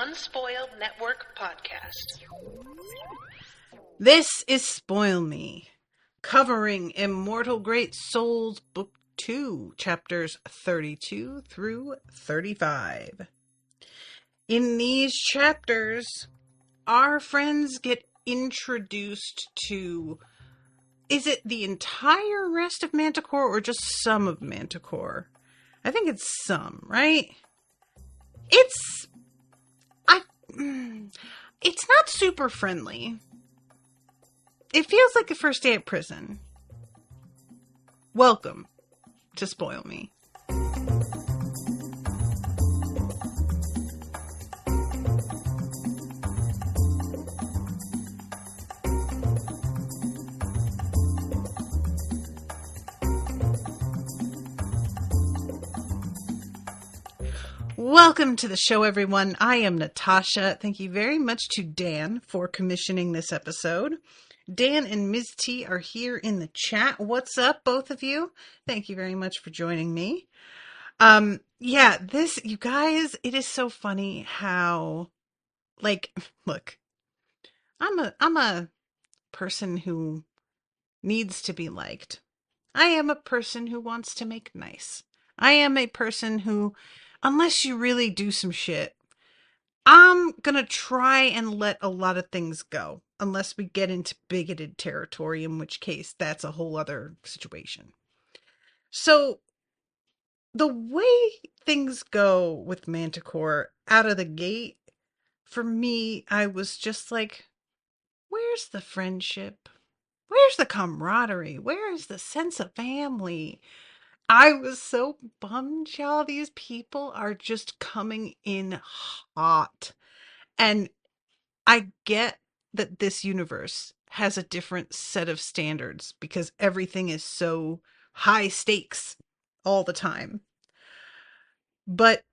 Unspoiled Network podcast. This is Spoil Me, covering Immortal Great Souls Book 2, chapters 32 through 35. In these chapters, our friends get introduced to, is it the entire rest of Manticore or just some of Manticore? I think it's some, right? It's not super friendly. It feels like the first day at prison. Welcome to Spoil Me. Welcome to the show, everyone. I am Natasha. Thank you very much to Dan for commissioning this episode. Dan and Ms. T are here in the chat. What's up, both of you? Thank you very much for joining me. You guys, it is so funny how, look, I'm a person who needs to be liked. I am a person who wants to make nice. I am a person who, unless you really do some shit, I'm gonna try and let a lot of things go. Unless we get into bigoted territory, in which case that's a whole other situation. So, the way things go with Manticore out of the gate, for me, I was just like, where's the friendship? Where's the camaraderie? Where is the sense of family? I was so bummed, y'all. These people are just coming in hot. And I get that this universe has a different set of standards because everything is so high stakes all the time. But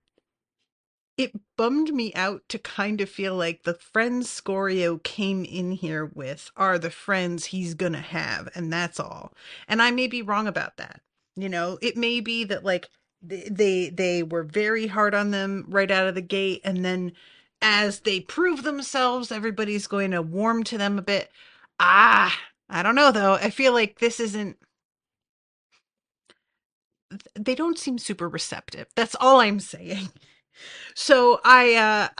it bummed me out to kind of feel like the friends Scorio came in here with are the friends he's gonna have, and that's all. And I may be wrong about that. You know, it may be that like they were very hard on them right out of the gate, and then as they prove themselves, everybody's going to warm to them a bit. I don't know though. I feel like this isn't, they don't seem super receptive. That's all I'm saying. So I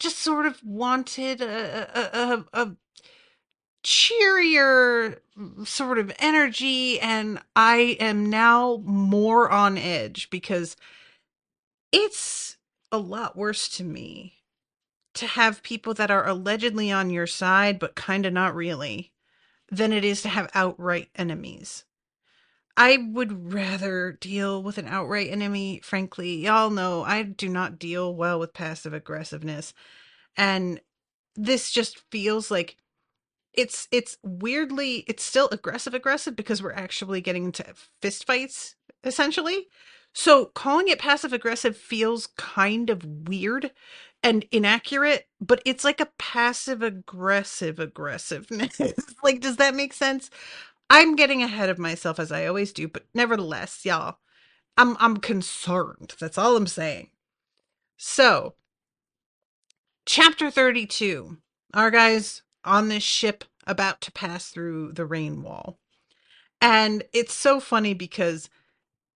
just sort of wanted a cheerier sort of energy, and I am now more on edge because it's a lot worse to me to have people that are allegedly on your side but kind of not really than it is to have outright enemies. I would rather deal with an outright enemy, frankly. Y'all know I do not deal well with passive aggressiveness. And this just feels like it's weirdly, it's still aggressive because we're actually getting into fist fights, essentially. So calling it passive aggressive feels kind of weird and inaccurate, but it's like a passive aggressiveness. Like, does that make sense? I'm getting ahead of myself as I always do, but nevertheless, y'all, I'm concerned. That's all I'm saying. So, chapter 32. Our guys on this ship about to pass through the rain wall. And it's so funny because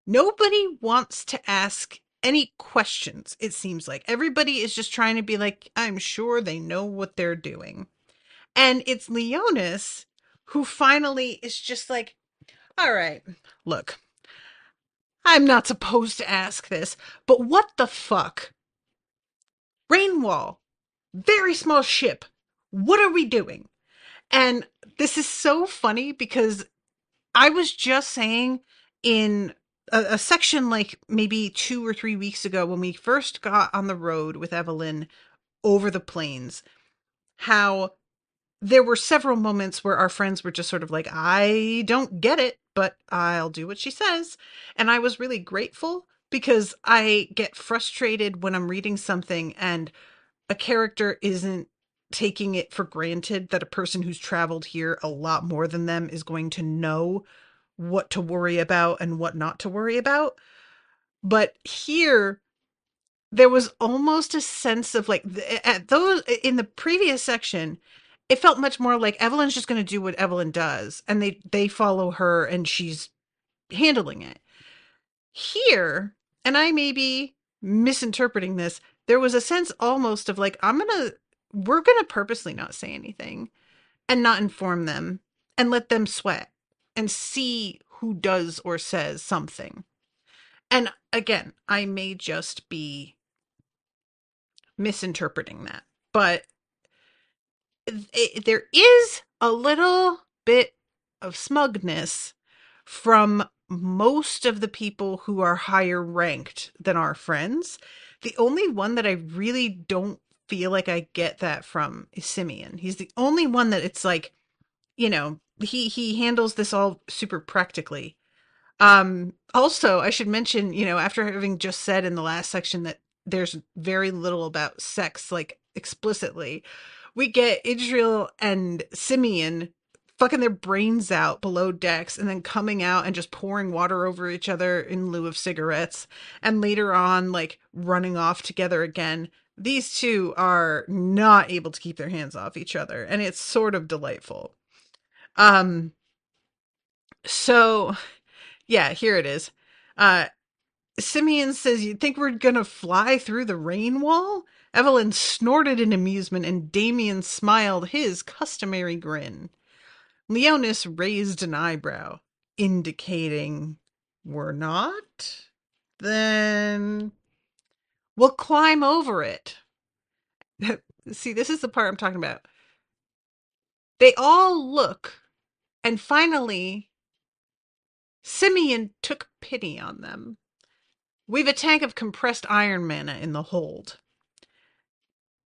nobody wants to ask any questions, it seems like. Everybody is just trying to be like, I'm sure they know what they're doing. And it's Leonis who finally is just like, all right, look, I'm not supposed to ask this, but what the fuck? Rainwall, very small ship. What are we doing? And this is so funny because I was just saying in a section like maybe 2 or 3 weeks ago when we first got on the road with Evelyn over the plains, how there were several moments where our friends were just sort of like, I don't get it, but I'll do what she says. And I was really grateful because I get frustrated when I'm reading something and a character isn't taking it for granted that a person who's traveled here a lot more than them is going to know what to worry about and what not to worry about. But here, there was almost a sense of like at those in the previous section, it felt much more like Evelyn's just going to do what Evelyn does, and they follow her, and she's handling it. Here, and I may be misinterpreting this, there was a sense almost of like we're gonna purposely not say anything and not inform them and let them sweat and see who does or says something. And again, I may just be misinterpreting that, but there is a little bit of smugness from most of the people who are higher ranked than our friends. The only one that I really don't feel like I get that from is Simeon. He's the only one that it's like, he handles this all super practically. Also, I should mention, after having just said in the last section that there's very little about sex, like explicitly, we get Idril and Simeon fucking their brains out below decks and then coming out and just pouring water over each other in lieu of cigarettes. And later on, like running off together again. These two are not able to keep their hands off each other. And it's sort of delightful. So yeah, here it is. Uh, Simeon says, "You think we're gonna fly through the rain wall?" Evelyn snorted in amusement, and Damien smiled his customary grin. Leonis raised an eyebrow, indicating we're not? Then we'll climb over it. See, this is the part I'm talking about. They all look, and finally, Simeon took pity on them. "We've a tank of compressed iron mana in the hold."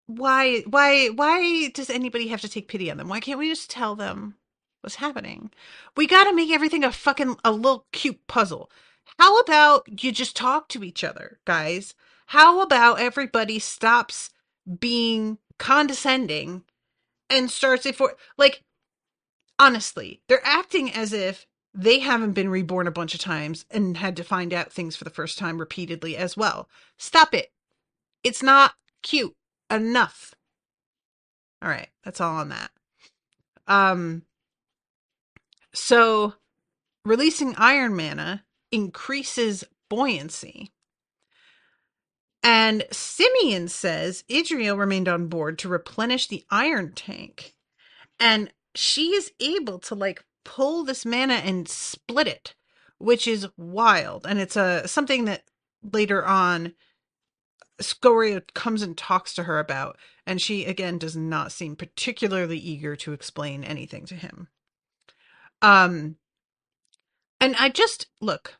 Why does anybody have to take pity on them? Why can't we just tell them what's happening? We gotta make everything a little cute puzzle. How about you just talk to each other, guys? How about everybody stops being condescending and starts it for, like, honestly, they're acting as if they haven't been reborn a bunch of times and had to find out things for the first time repeatedly as well. Stop it. It's not cute enough. All right, that's all on that. Um, so releasing iron mana increases buoyancy. And Simeon says Idriel remained on board to replenish the iron tank. And she is able to like pull this mana and split it, which is wild. And it's something that later on Scoria comes and talks to her about, and she again does not seem particularly eager to explain anything to him. And I just look.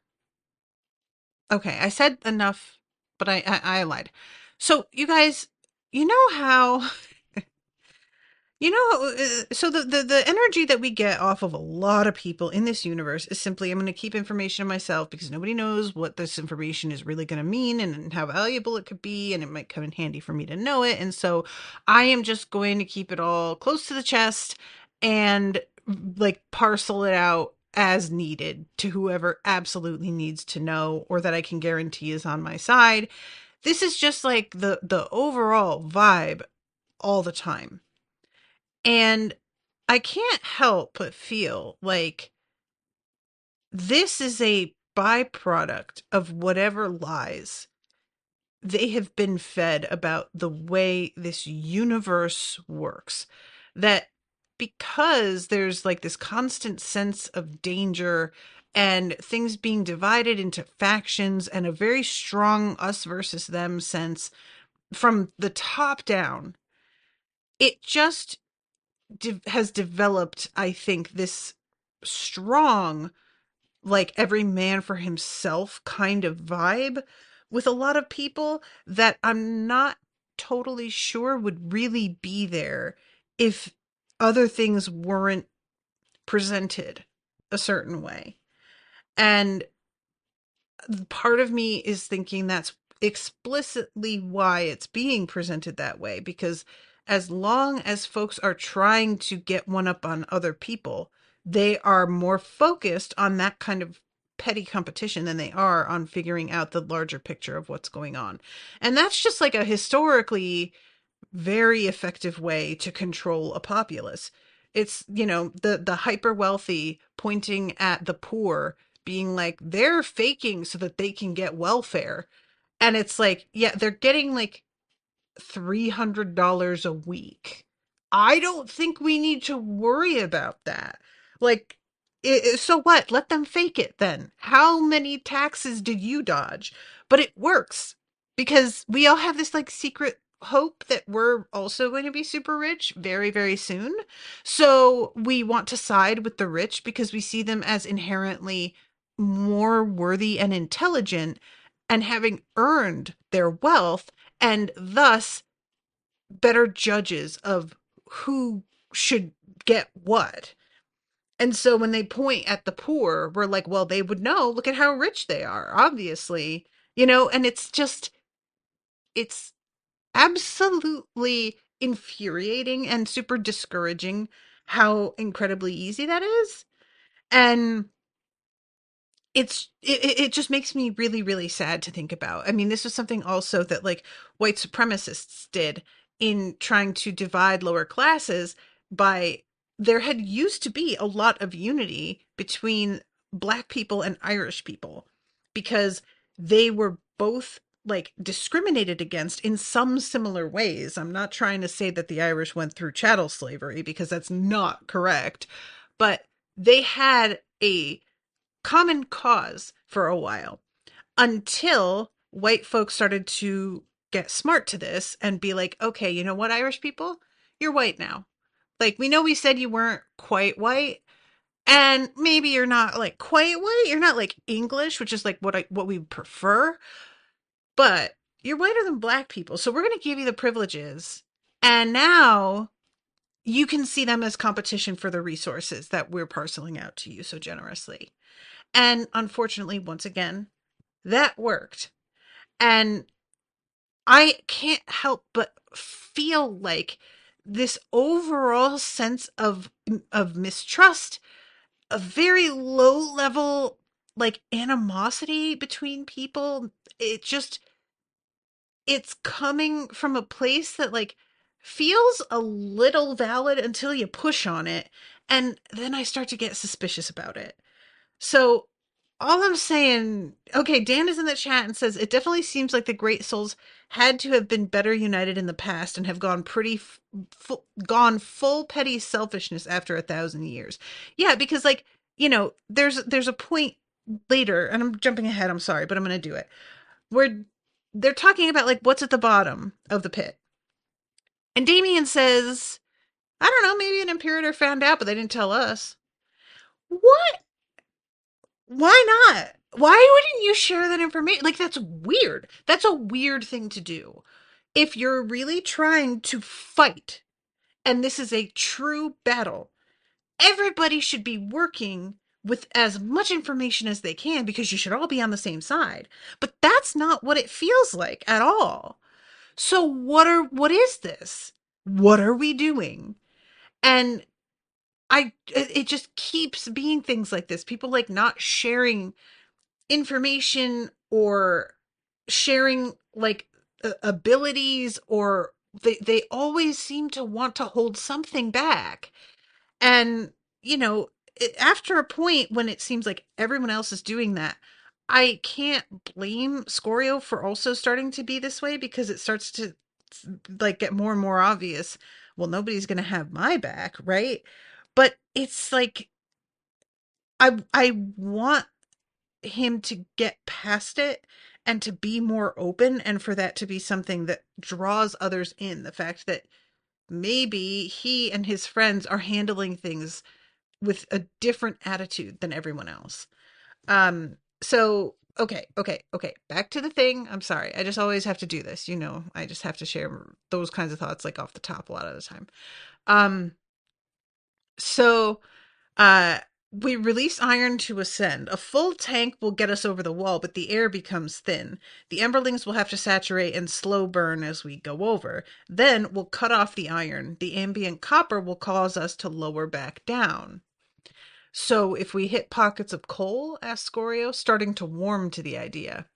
Okay, I said enough, but I lied. So you guys, you know how so the energy that we get off of a lot of people in this universe is simply, I'm going to keep information to myself because nobody knows what this information is really going to mean and how valuable it could be, and it might come in handy for me to know it. And so I am just going to keep it all close to the chest and like parcel it out as needed to whoever absolutely needs to know or that I can guarantee is on my side. This is just like the overall vibe all the time. And I can't help but feel like this is a byproduct of whatever lies they have been fed about the way this universe works. That because there's like this constant sense of danger and things being divided into factions and a very strong us versus them sense from the top down, it just has developed, I think, this strong, like every man for himself kind of vibe with a lot of people that I'm not totally sure would really be there if other things weren't presented a certain way. And part of me is thinking that's explicitly why it's being presented that way, because as long as folks are trying to get one up on other people, they are more focused on that kind of petty competition than they are on figuring out the larger picture of what's going on. And that's just like a historically very effective way to control a populace. It's, the hyper wealthy pointing at the poor, being like, they're faking so that they can get welfare. And it's like, yeah, they're getting like $300 a week. I don't think we need to worry about that. Like, so what? Let them fake it then. How many taxes did you dodge? But it works because we all have this like secret hope that we're also going to be super rich very, very soon. So we want to side with the rich because we see them as inherently more worthy and intelligent and having earned their wealth and thus better judges of who should get what. And so when they point at the poor, we're like, well, they would know. Look at how rich they are, obviously. And it's absolutely infuriating and super discouraging how incredibly easy that is. And it just makes me really, really sad to think about. I mean, this was something also that like white supremacists did in trying to divide lower classes by there had used to be a lot of unity between black people and Irish people because they were both like discriminated against in some similar ways. I'm not trying to say that the Irish went through chattel slavery because that's not correct, but they had a common cause for a while until white folks started to get smart to this and be like, okay, you know what, Irish people? You're white now. Like, we know we said you weren't quite white, and maybe you're not like quite white. You're not like English, which is like what we prefer, but you're whiter than black people. So we're going to give you the privileges. And now you can see them as competition for the resources that we're parceling out to you so generously. And unfortunately, once again, that worked. And I can't help but feel like this overall sense of mistrust, a very low level like animosity between people. It's coming from a place that like feels a little valid until you push on it, and then I start to get suspicious about it. So all I'm saying, okay, Dan is in the chat and says it definitely seems like the Great Souls had to have been better united in the past and have gone gone full petty selfishness after 1,000 years. Yeah, because like there's a point later, and I'm jumping ahead. I'm sorry, but I'm going to do it. Where they're talking about like what's at the bottom of the pit, and Damien says, "I don't know, maybe an Imperator found out, but they didn't tell us." What? Why not? Why wouldn't you share that information? Like, that's weird. That's a weird thing to do. If you're really trying to fight, and this is a true battle, everybody should be working with as much information as they can because you should all be on the same side. But that's not what it feels like at all. So what is this? What are we doing? And it just keeps being things like this. People like not sharing information or sharing like abilities, or they always seem to want to hold something back. And after a point when it seems like everyone else is doing that, I can't blame Scorio for also starting to be this way, because it starts to like get more and more obvious, well, nobody's going to have my back, right? But it's like I want him to get past it and to be more open, and for that to be something that draws others in. The fact that maybe he and his friends are handling things with a different attitude than everyone else. So okay, back to the thing. I'm sorry, I just always have to do this, I just have to share those kinds of thoughts like off the top a lot of the time. um so Uh, we release iron to ascend. A full tank will get us over the wall, but the air becomes thin. The emberlings will have to saturate and slow burn as we go over. Then we'll cut off the iron. The ambient copper will cause us to lower back down. So if we hit pockets of coal, asked Scorio, starting to warm to the idea.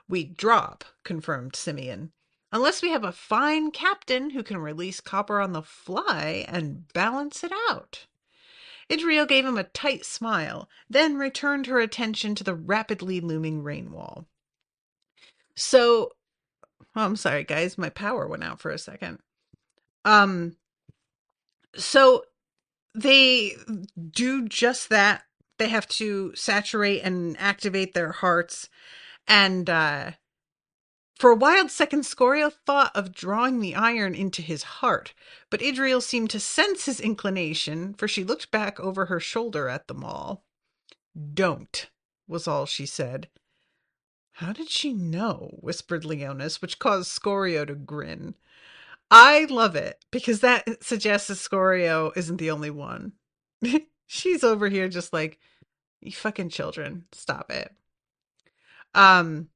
We drop, confirmed Simeon. Unless we have a fine captain who can release copper on the fly and balance it out. Idriel gave him a tight smile, then returned her attention to the rapidly looming rain wall. So, I'm sorry, guys, my power went out for a second. Um, so they do just that. They have to saturate and activate their hearts. And for a wild second, Scorio thought of drawing the iron into his heart, but Idriel seemed to sense his inclination, for she looked back over her shoulder at them all. Don't, was all she said. How did she know? Whispered Leonis, which caused Scorio to grin. I love it, because that suggests that Scorio isn't the only one. She's over here just like, you fucking children, stop it. Um,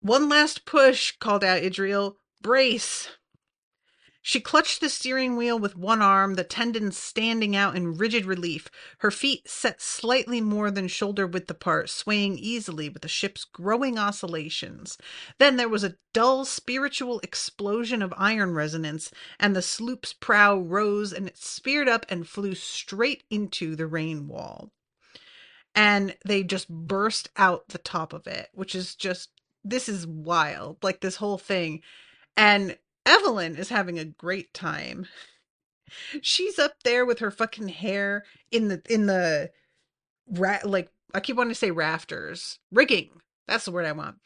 One last push, called out Idriel. Brace. She clutched the steering wheel with one arm, the tendons standing out in rigid relief, her feet set slightly more than shoulder width apart, swaying easily with the ship's growing oscillations. Then there was a dull spiritual explosion of iron resonance, and the sloop's prow rose and it speared up and flew straight into the rain wall. And they just burst out the top of it, which is just, this is wild. Like this whole thing. And Evelyn is having a great time. She's up there with her fucking hair in the like I keep wanting to say rafters. Rigging. That's the word I want.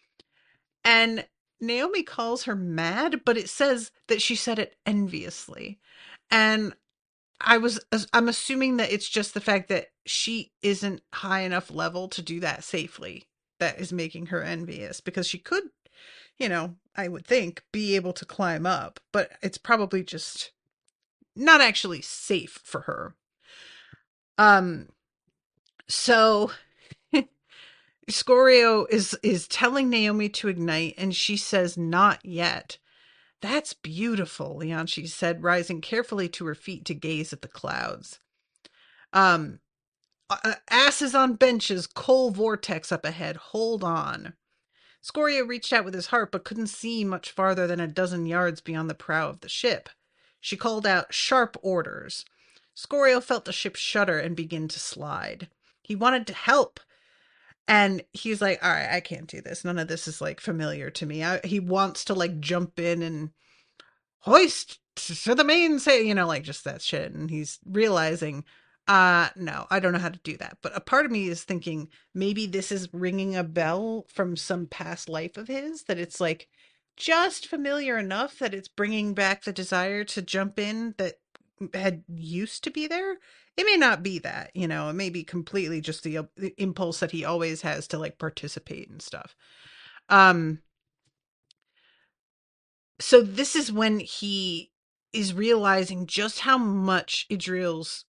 And Naomi calls her mad, but it says that she said it enviously. And I'm assuming that it's just the fact that she isn't high enough level to do that safely that is making her envious, because she could, I would think, be able to climb up, but it's probably just not actually safe for her. Um, so Scorio is telling Naomi to ignite, and she says, "Not yet." That's beautiful, Leonchi said, rising carefully to her feet to gaze at the clouds. Um, Asses on benches, coal vortex up ahead. Hold on. Scorio reached out with his heart, but couldn't see much farther than a dozen yards beyond the prow of the ship. She called out sharp orders. Scorio felt the ship shudder and begin to slide. He wanted to help. And he's like, all right, I can't do this. None of this is like familiar to me. He wants to like jump in and hoist to the main say, like just that shit. And he's realizing, no, I don't know how to do that. But a part of me is thinking maybe this is ringing a bell from some past life of his, that it's like just familiar enough that it's bringing back the desire to jump in that had used to be there. It may not be that, it may be completely just the impulse that he always has to like participate and stuff. So this is when he is realizing just how much Idril's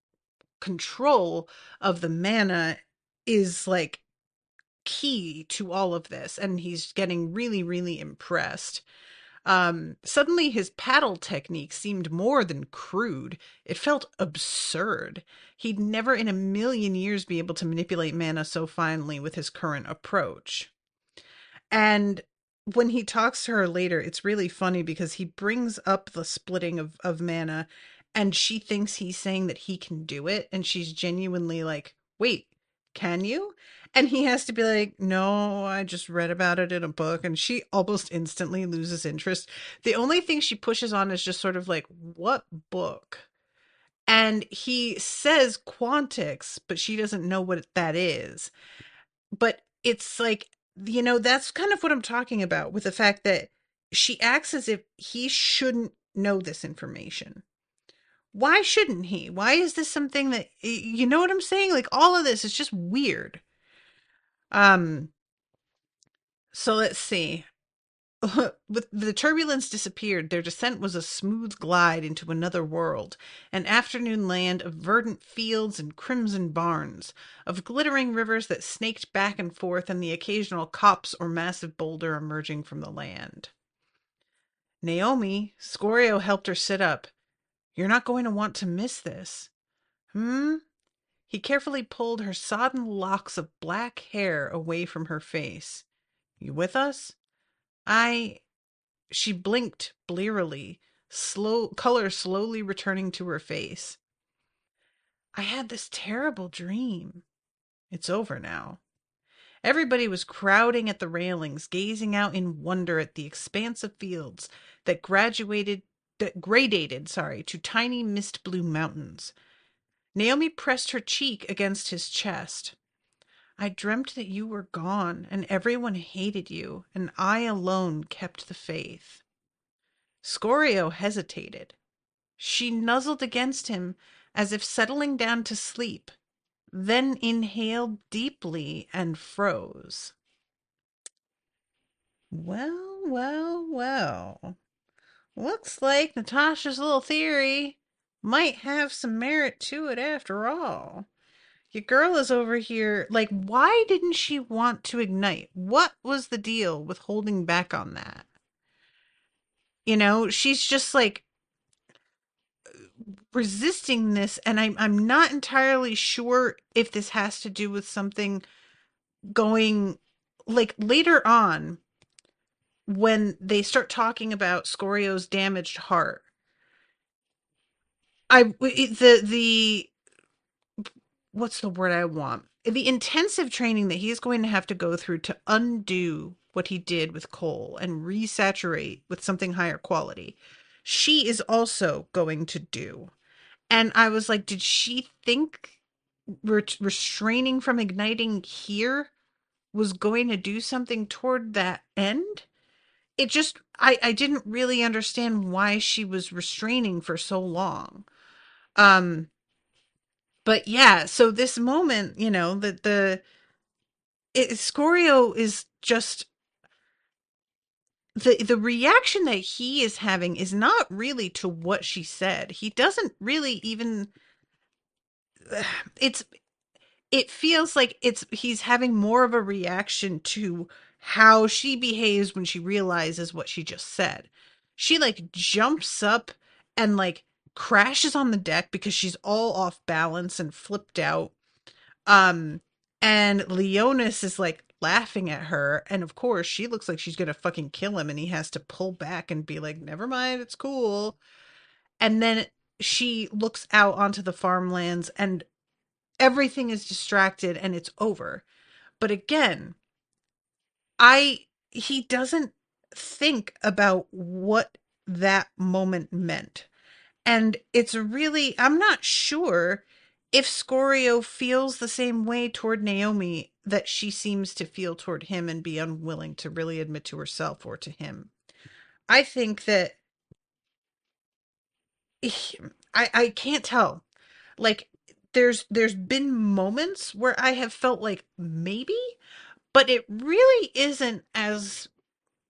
control of the mana is like key to all of this, and he's getting really, really impressed. Suddenly his paddle technique seemed more than crude. It felt absurd. He'd never in a million years be able to manipulate mana so finely with his current approach. And when he talks to her later, it's really funny because he brings up the splitting of mana, and she thinks he's saying that he can do it. And she's genuinely like, wait, can you? And he has to be like, no, I just read about it in a book. And she almost instantly loses interest. The only thing she pushes on is just sort of like, what book? And he says Quantix, but she doesn't know what that is. But it's like, that's kind of what I'm talking about with the fact that she acts as if he shouldn't know this information. Why shouldn't he? Why is this something that, you know what I'm saying? Like all of this is just weird. Um, so let's see. With the turbulence disappeared, their descent was a smooth glide into another world, an afternoon land of verdant fields and crimson barns, of glittering rivers that snaked back and forth, and the occasional copse or massive boulder emerging from the land. Naomi, Scorio helped her sit up. You're not going to want to miss this. Hmm? He carefully pulled her sodden locks of black hair away from her face. You with us? I. She blinked blearily, color slowly returning to her face. I had this terrible dream. It's over now. Everybody was crowding at the railings, gazing out in wonder at the expanse of fields that gradated, to tiny mist blue mountains. Naomi pressed her cheek against his chest. I dreamt that you were gone, and everyone hated you, and I alone kept the faith. Scorio hesitated. She nuzzled against him as if settling down to sleep, then inhaled deeply and froze. Well, well, well. Looks like Natasha's little theory might have some merit to it after all. Your girl is over here. Like, why didn't she want to ignite? What was the deal with holding back on that? She's just like resisting this, and I'm not entirely sure if this has to do with something going like later on when they start talking about Scorio's damaged heart. The what's the word I want? The intensive training that he's going to have to go through to undo what he did with Cole and resaturate with something higher quality. She is also going to do. And I was like, did she think restraining from igniting here was going to do something toward that end? It just, I didn't really understand why she was restraining for so long. But yeah, so this moment, Scorio is just the reaction that he is having is not really to what she said. He doesn't really even it's it feels like he's having more of a reaction to how she behaves when she realizes what she just said. She like jumps up and like crashes on the deck because she's all off balance and flipped out. Um, and Leonis is like laughing at her, and of course she looks like she's gonna fucking kill him, and he has to pull back and be like, "Never mind, it's cool." And then she looks out onto the farmlands, and everything is distracted, and it's over. But again, I he doesn't think about what that moment meant. And it's really, I'm not sure if Scorio feels the same way toward Naomi that she seems to feel toward him and be unwilling to really admit to herself or to him. I think that I can't tell. Like there's been moments where I have felt like maybe, but it really isn't as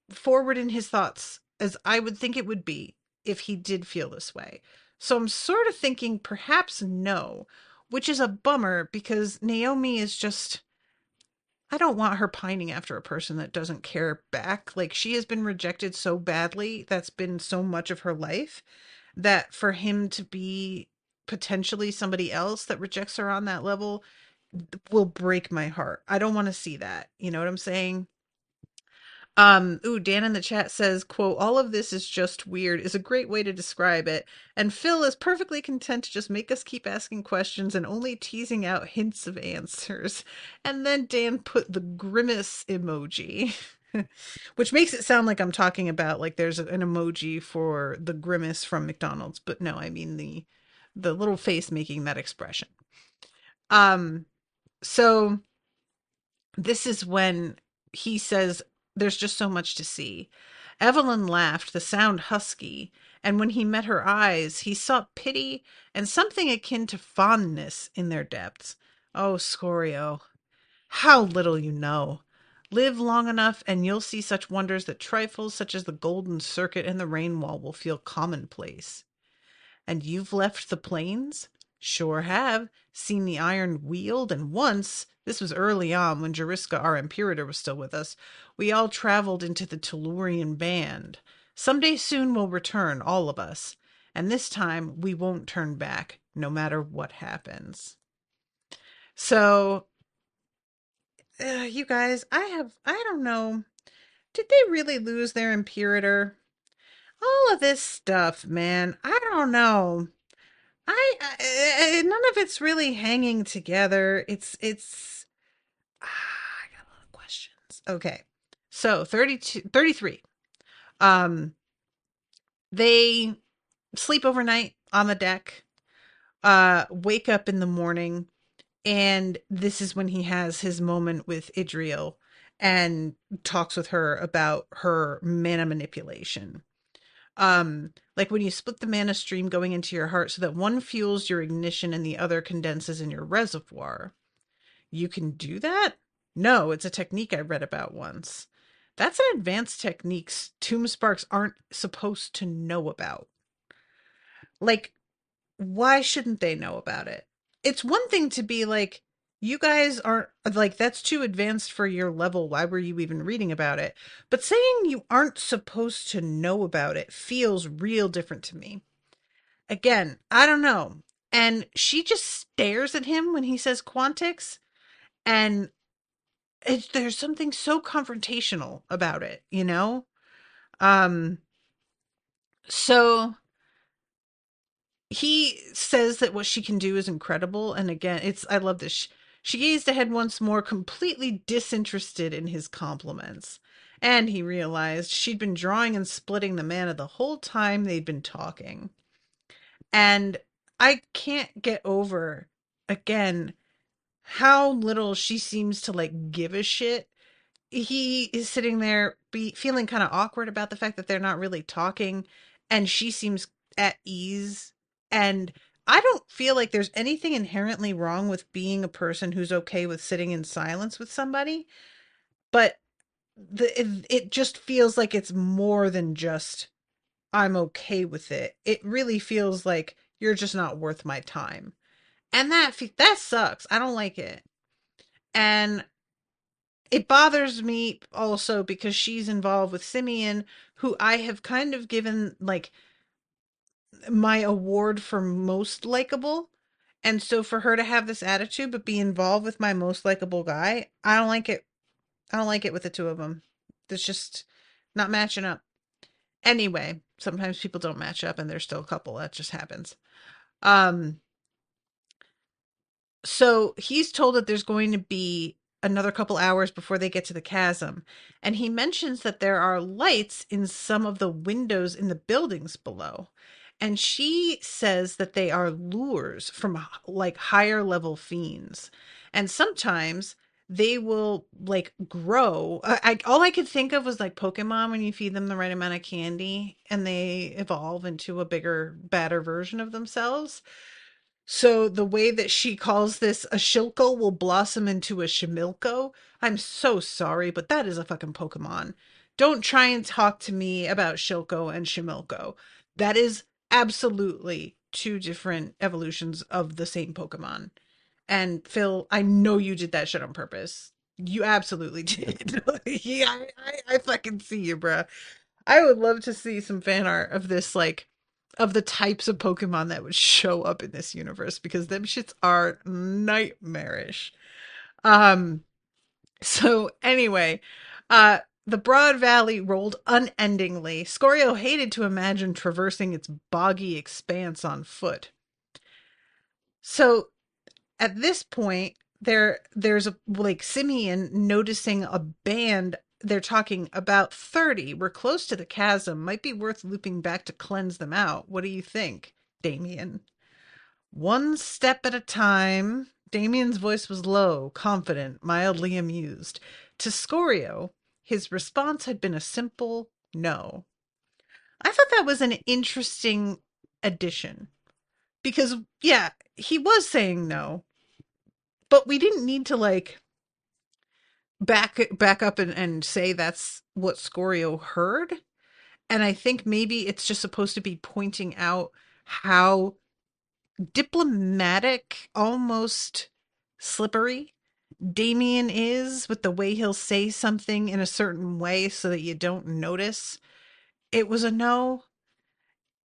forward in his thoughts as I would think it would be if he did feel this way. So I'm sort of thinking perhaps no, which is a bummer because Naomi is just. I don't want her pining after a person that doesn't care back. Like, she has been rejected so badly. That's been so much of her life that for him to be potentially somebody else that rejects her on that level will break my heart. I don't want to see that. You know what I'm saying? Dan in the chat says, quote, all of this is just weird is a great way to describe it. And Phil is perfectly content to just make us keep asking questions and only teasing out hints of answers. And then Dan put the grimace emoji, which makes it sound like I'm talking about like there's an emoji for the grimace from McDonald's, but no, I mean the little face making that expression. So this is when he says, there's just so much to see. Evelyn laughed, the sound husky, and when he met her eyes, he saw pity and something akin to fondness in their depths. Oh, Scorio, how little you know. Live long enough, and you'll see such wonders that trifles such as the golden circuit and the rain wall will feel commonplace. And you've left the plains? Sure have. Seen the iron wheeled, and once, this was early on when Jariska, our imperator, was still with us, we all traveled into the Tellurian band. Someday soon we'll return, all of us. And this time we won't turn back, no matter what happens. So, you guys, I don't know. Did they really lose their Imperator? All of this stuff, man. I don't know. None of it's really hanging together. I got a lot of questions. Okay. So 32, 33. Um, they sleep overnight on the deck, wake up in the morning, and this is when he has his moment with Idriel and talks with her about her mana manipulation. Like when you split the mana stream going into your heart so that one fuels your ignition and the other condenses in your reservoir. You can do that? No, it's a technique I read about once. That's an advanced technique Tomb Sparks aren't supposed to know about. Like, why shouldn't they know about it? It's one thing to be like, you guys aren't like, that's too advanced for your level. Why were you even reading about it? But saying you aren't supposed to know about it feels real different to me. Again, I don't know. And she just stares at him when he says Quantix, and there's something so confrontational about it, you know? Um, so he says that what she can do is incredible. And again, I love this. She gazed ahead once more, completely disinterested in his compliments. And he realized she'd been drawing and splitting the mana the whole time they'd been talking. And I can't get over, again, how little she seems to like give a shit. He is sitting there feeling kind of awkward about the fact that they're not really talking, and she seems at ease. And I don't feel like there's anything inherently wrong with being a person who's okay with sitting in silence with somebody, but it just feels like it's more than just I'm okay with it. It really feels like you're just not worth my time. And that sucks. I don't like it. And it bothers me also because she's involved with Simeon, who I have kind of given like my award for most likable. And so for her to have this attitude but be involved with my most likable guy, I don't like it. I don't like it with the two of them. It's just not matching up. Anyway, sometimes people don't match up and they're still a couple. That just happens. Um So he's told that there's going to be another couple hours before they get to the chasm. And he mentions that there are lights in some of the windows in the buildings below. And she says that they are lures from like higher level fiends. And sometimes they will like grow. All I could think of was like Pokemon when you feed them the right amount of candy and they evolve into a bigger, badder version of themselves. So the way that she calls this a Shilko will blossom into a Shimilko. I'm so sorry, but that is a fucking Pokemon. Don't try and talk to me about Shilko and Shimilko. That is absolutely two different evolutions of the same Pokemon. And Phil, I know you did that shit on purpose. You absolutely did. Yeah, I fucking see you, bruh. I would love to see some fan art of this, like, of the types of Pokemon that would show up in this universe because them shits are nightmarish. Um, so anyway, the Broad Valley rolled unendingly. Scorio hated to imagine traversing its boggy expanse on foot. So at this point, there's a like Simeon noticing a band. They're talking about 30. We're close to the chasm. Might be worth looping back to cleanse them out. What do you think, Damien? One step at a time. Damien's voice was low, confident, mildly amused. To Scorio, his response had been a simple no. I thought that was an interesting addition because, yeah, he was saying no, but we didn't need to like back up and say that's what Scorio heard. And I think maybe it's just supposed to be pointing out how diplomatic, almost slippery Damien is with the way he'll say something in a certain way so that you don't notice. It was a no.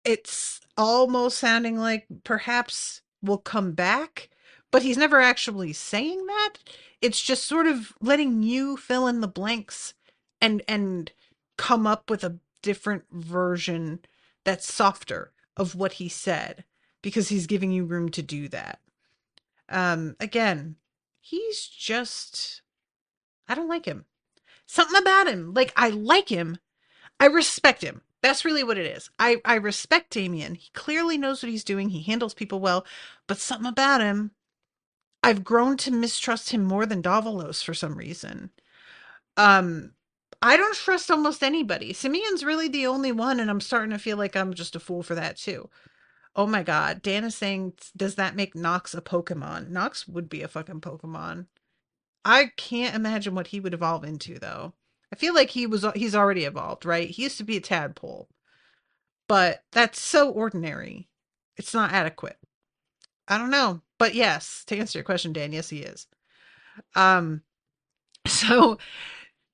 It's almost sounding like perhaps we'll come back, but he's never actually saying that. It's just sort of letting you fill in the blanks and come up with a different version that's softer of what he said because he's giving you room to do that. Again, he's just I don't like him. Something about him. Like I like him. I respect him. That's really what it is. I respect Damien. He clearly knows what he's doing. He handles people well, but something about him, I've grown to mistrust him more than Davalos for some reason. Um, I don't trust almost anybody. Simeon's really the only one, and I'm starting to feel like I'm just a fool for that too. Oh my god, Dan is saying, does that make Nox a Pokemon? Nox would be a fucking Pokemon. I can't imagine what he would evolve into though. I feel like he's already evolved, right? He used to be a tadpole, but that's so ordinary. It's not adequate. I don't know. But yes, to answer your question, Dan, yes he is. Um so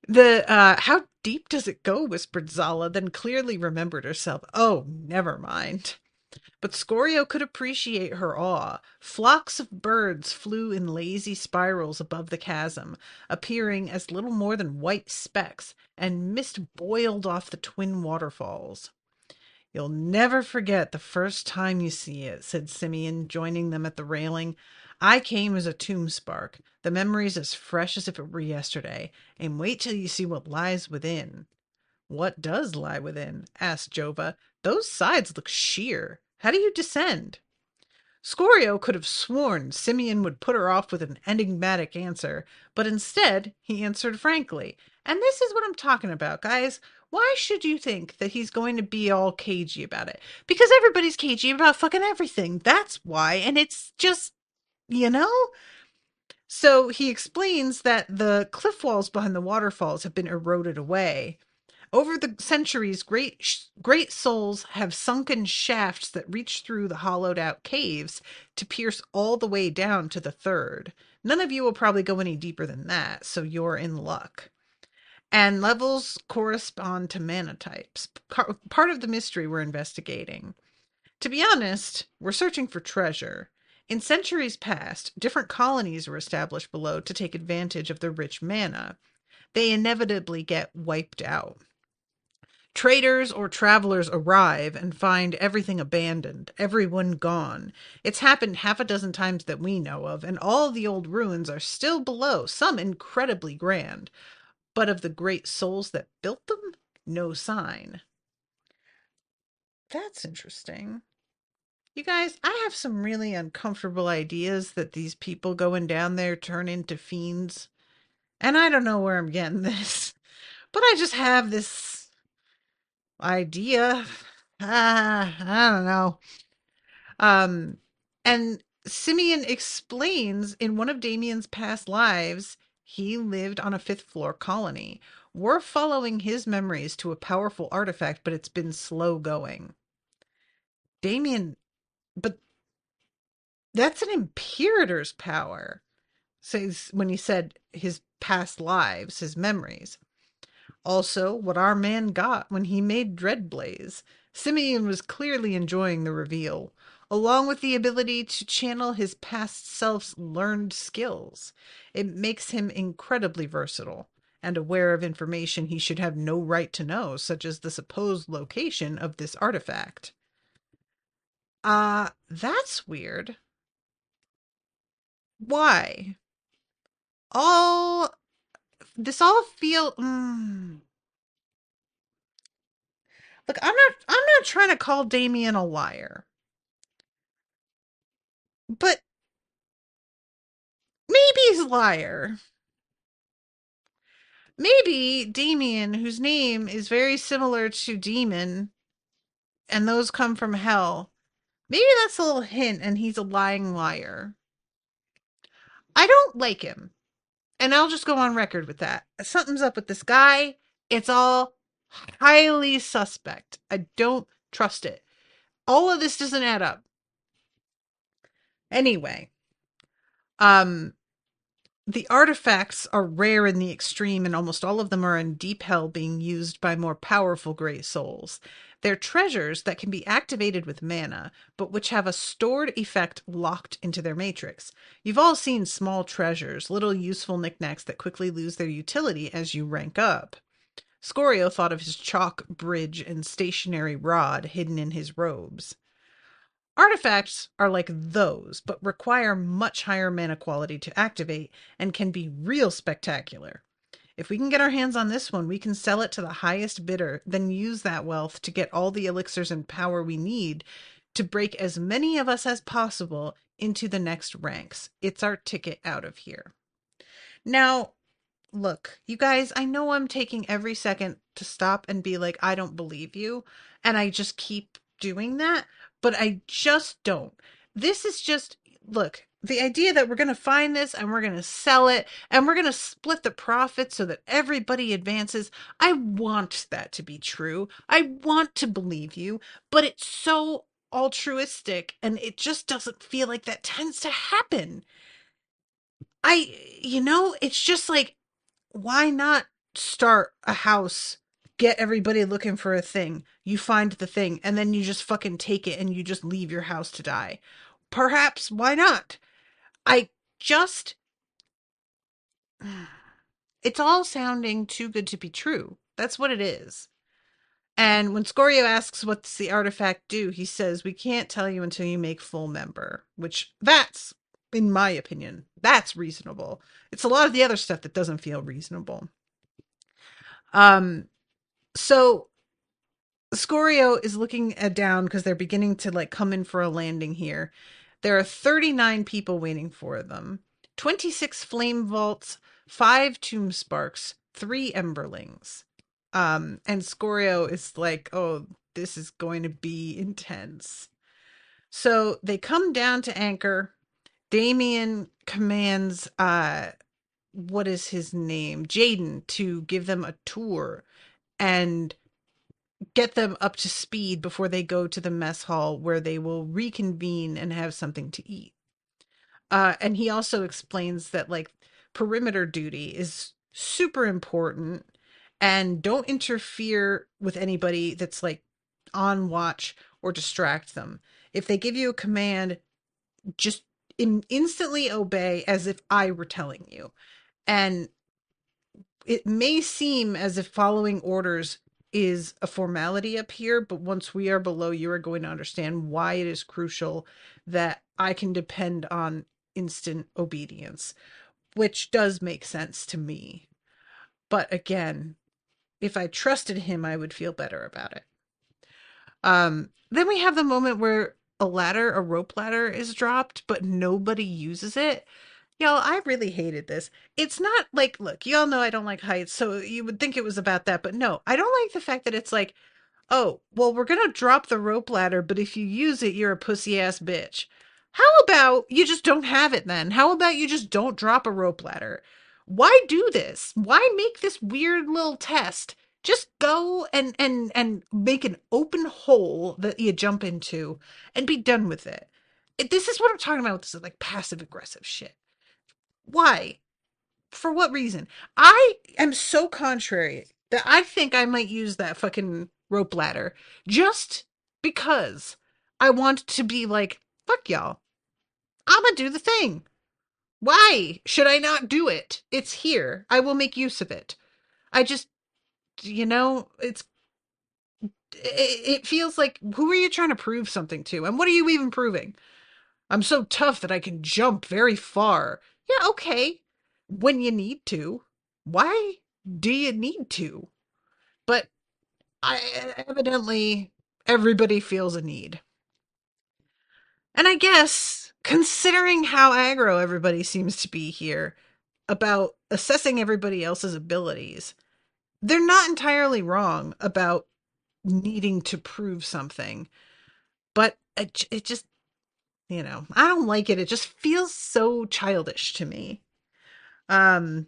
the how deep does it go? Whispered Zala, then clearly remembered herself. Oh, never mind. But Scorio could appreciate her awe. Flocks of birds flew in lazy spirals above the chasm, appearing as little more than white specks, and mist boiled off the twin waterfalls. You'll never forget the first time you see it, said Simeon, joining them at the railing. I came as a tomb spark. The memory's as fresh as if it were yesterday, and wait till you see what lies within. What does lie within? Asked Jova. Those sides look sheer. How do you descend? Scorio could have sworn Simeon would put her off with an enigmatic answer, but instead he answered frankly. And this is what I'm talking about, guys. Why should you think that he's going to be all cagey about it? Because everybody's cagey about fucking everything. That's why. And it's just, you know? So he explains that the cliff walls behind the waterfalls have been eroded away. Over the centuries, great souls have sunken shafts that reach through the hollowed out caves to pierce all the way down to the third. None of you will probably go any deeper than that, so you're in luck. And levels correspond to mana types, part of the mystery we're investigating. To be honest, we're searching for treasure. In centuries past, different colonies were established below to take advantage of the rich mana. They inevitably get wiped out. Traders or travelers arrive and find everything abandoned, everyone gone. It's happened half a dozen times that we know of, and all the old ruins are still below, some incredibly grand. But of the great souls that built them, no sign. That's interesting. You guys, I have some really uncomfortable ideas that these people going down there turn into fiends. And I don't know where I'm getting this, but I just have this idea. I don't know. Um, and Simeon explains in one of Damien's past lives, he lived on a fifth floor colony. We're following his memories to a powerful artifact, but it's been slow going. Damien, but that's an Imperator's power, says when he said his past lives, his memories. Also, what our man got when he made Dreadblaze. Simeon was clearly enjoying the reveal, along with the ability to channel his past self's learned skills. It makes him incredibly versatile and aware of information he should have no right to know, such as the supposed location of this artifact. That's weird. Why? All this all feel Look, I'm not trying to call Damien a liar. But maybe he's a liar. Maybe Damien, whose name is very similar to demon, and those come from hell. Maybe that's a little hint, and he's a lying liar. I don't like him, and I'll just go on record with that. Something's up with this guy. It's all highly suspect. I don't trust it. All of this doesn't add up. Anyway, um, The artifacts are rare in the extreme, and almost all of them are in deep hell being used by more powerful gray souls. They're treasures that can be activated with mana, but which have a stored effect locked into their matrix. You've all seen small treasures, little useful knickknacks that quickly lose their utility as you rank up. Scorio thought of his chalk bridge and stationary rod hidden in his robes. Artifacts are like those, but require much higher mana quality to activate and can be real spectacular. If we can get our hands on this one, we can sell it to the highest bidder, then use that wealth to get all the elixirs and power we need to break as many of us as possible into the next ranks. It's our ticket out of here. Now, look, you guys, I know I'm taking every second to stop and be like, I don't believe you. And I just keep doing that, but I just don't. This is just, look, the idea that we're going to find this and we're going to sell it and we're going to split the profits so that everybody advances. I want that to be true. I want to believe you, but it's so altruistic and it just doesn't feel like that tends to happen. It's just like, why not start a house, get everybody looking for a thing, you find the thing, and then you just fucking take it and you just leave your house to die? Perhaps, why not? I just. It's all sounding too good to be true. That's what it is. And when Scorio asks what's the artifact do, he says, we can't tell you until you make full member, which that's, in my opinion, that's reasonable. It's a lot of the other stuff that doesn't feel reasonable. So Scorio is looking down because they're beginning to like come in for a landing here. There are 39 people waiting for them. 26 flame vaults, 5 tomb sparks, 3 emberlings. And Scorio is like, "Oh, this is going to be intense." So they come down to anchor. Damien commands what is his name? Jaden, to give them a tour and get them up to speed before they go to the mess hall where they will reconvene and have something to eat. And he also explains that like perimeter duty is super important and don't interfere with anybody that's like on watch or distract them. If they give you a command, just instantly obey as if I were telling you. And it may seem as if following orders is a formality up here, but once we are below, you are going to understand why it is crucial that I can depend on instant obedience, which does make sense to me. But again, if I trusted him, I would feel better about it. Then we have the moment where a rope ladder is dropped, but nobody uses it. Y'all, I really hated this. It's not like, look, y'all know I don't like heights, so you would think it was about that, but no, I don't like the fact that it's like, oh, well, we're gonna drop the rope ladder, but if you use it, you're a pussy ass bitch. How about you just don't have it then? How about you just don't drop a rope ladder? Why do this? Why make this weird little test? Just go and make an open hole that you jump into and be done with it. This is what I'm talking about. This is like passive aggressive shit. Why? For what reason? I am so contrary that I think I might use that fucking rope ladder just because I want to be like, fuck y'all. I'm gonna do the thing. Why should I not do it? It's here. I will make use of it. I just, it feels like, who are you trying to prove something to? And what are you even proving? I'm so tough that I can jump very far. Yeah, okay. When you need to. Why do you need to? But evidently everybody feels a need. And I guess, considering how aggro everybody seems to be here about assessing everybody else's abilities, they're not entirely wrong about needing to prove something. But it just, I don't like it. It just feels so childish to me. Um,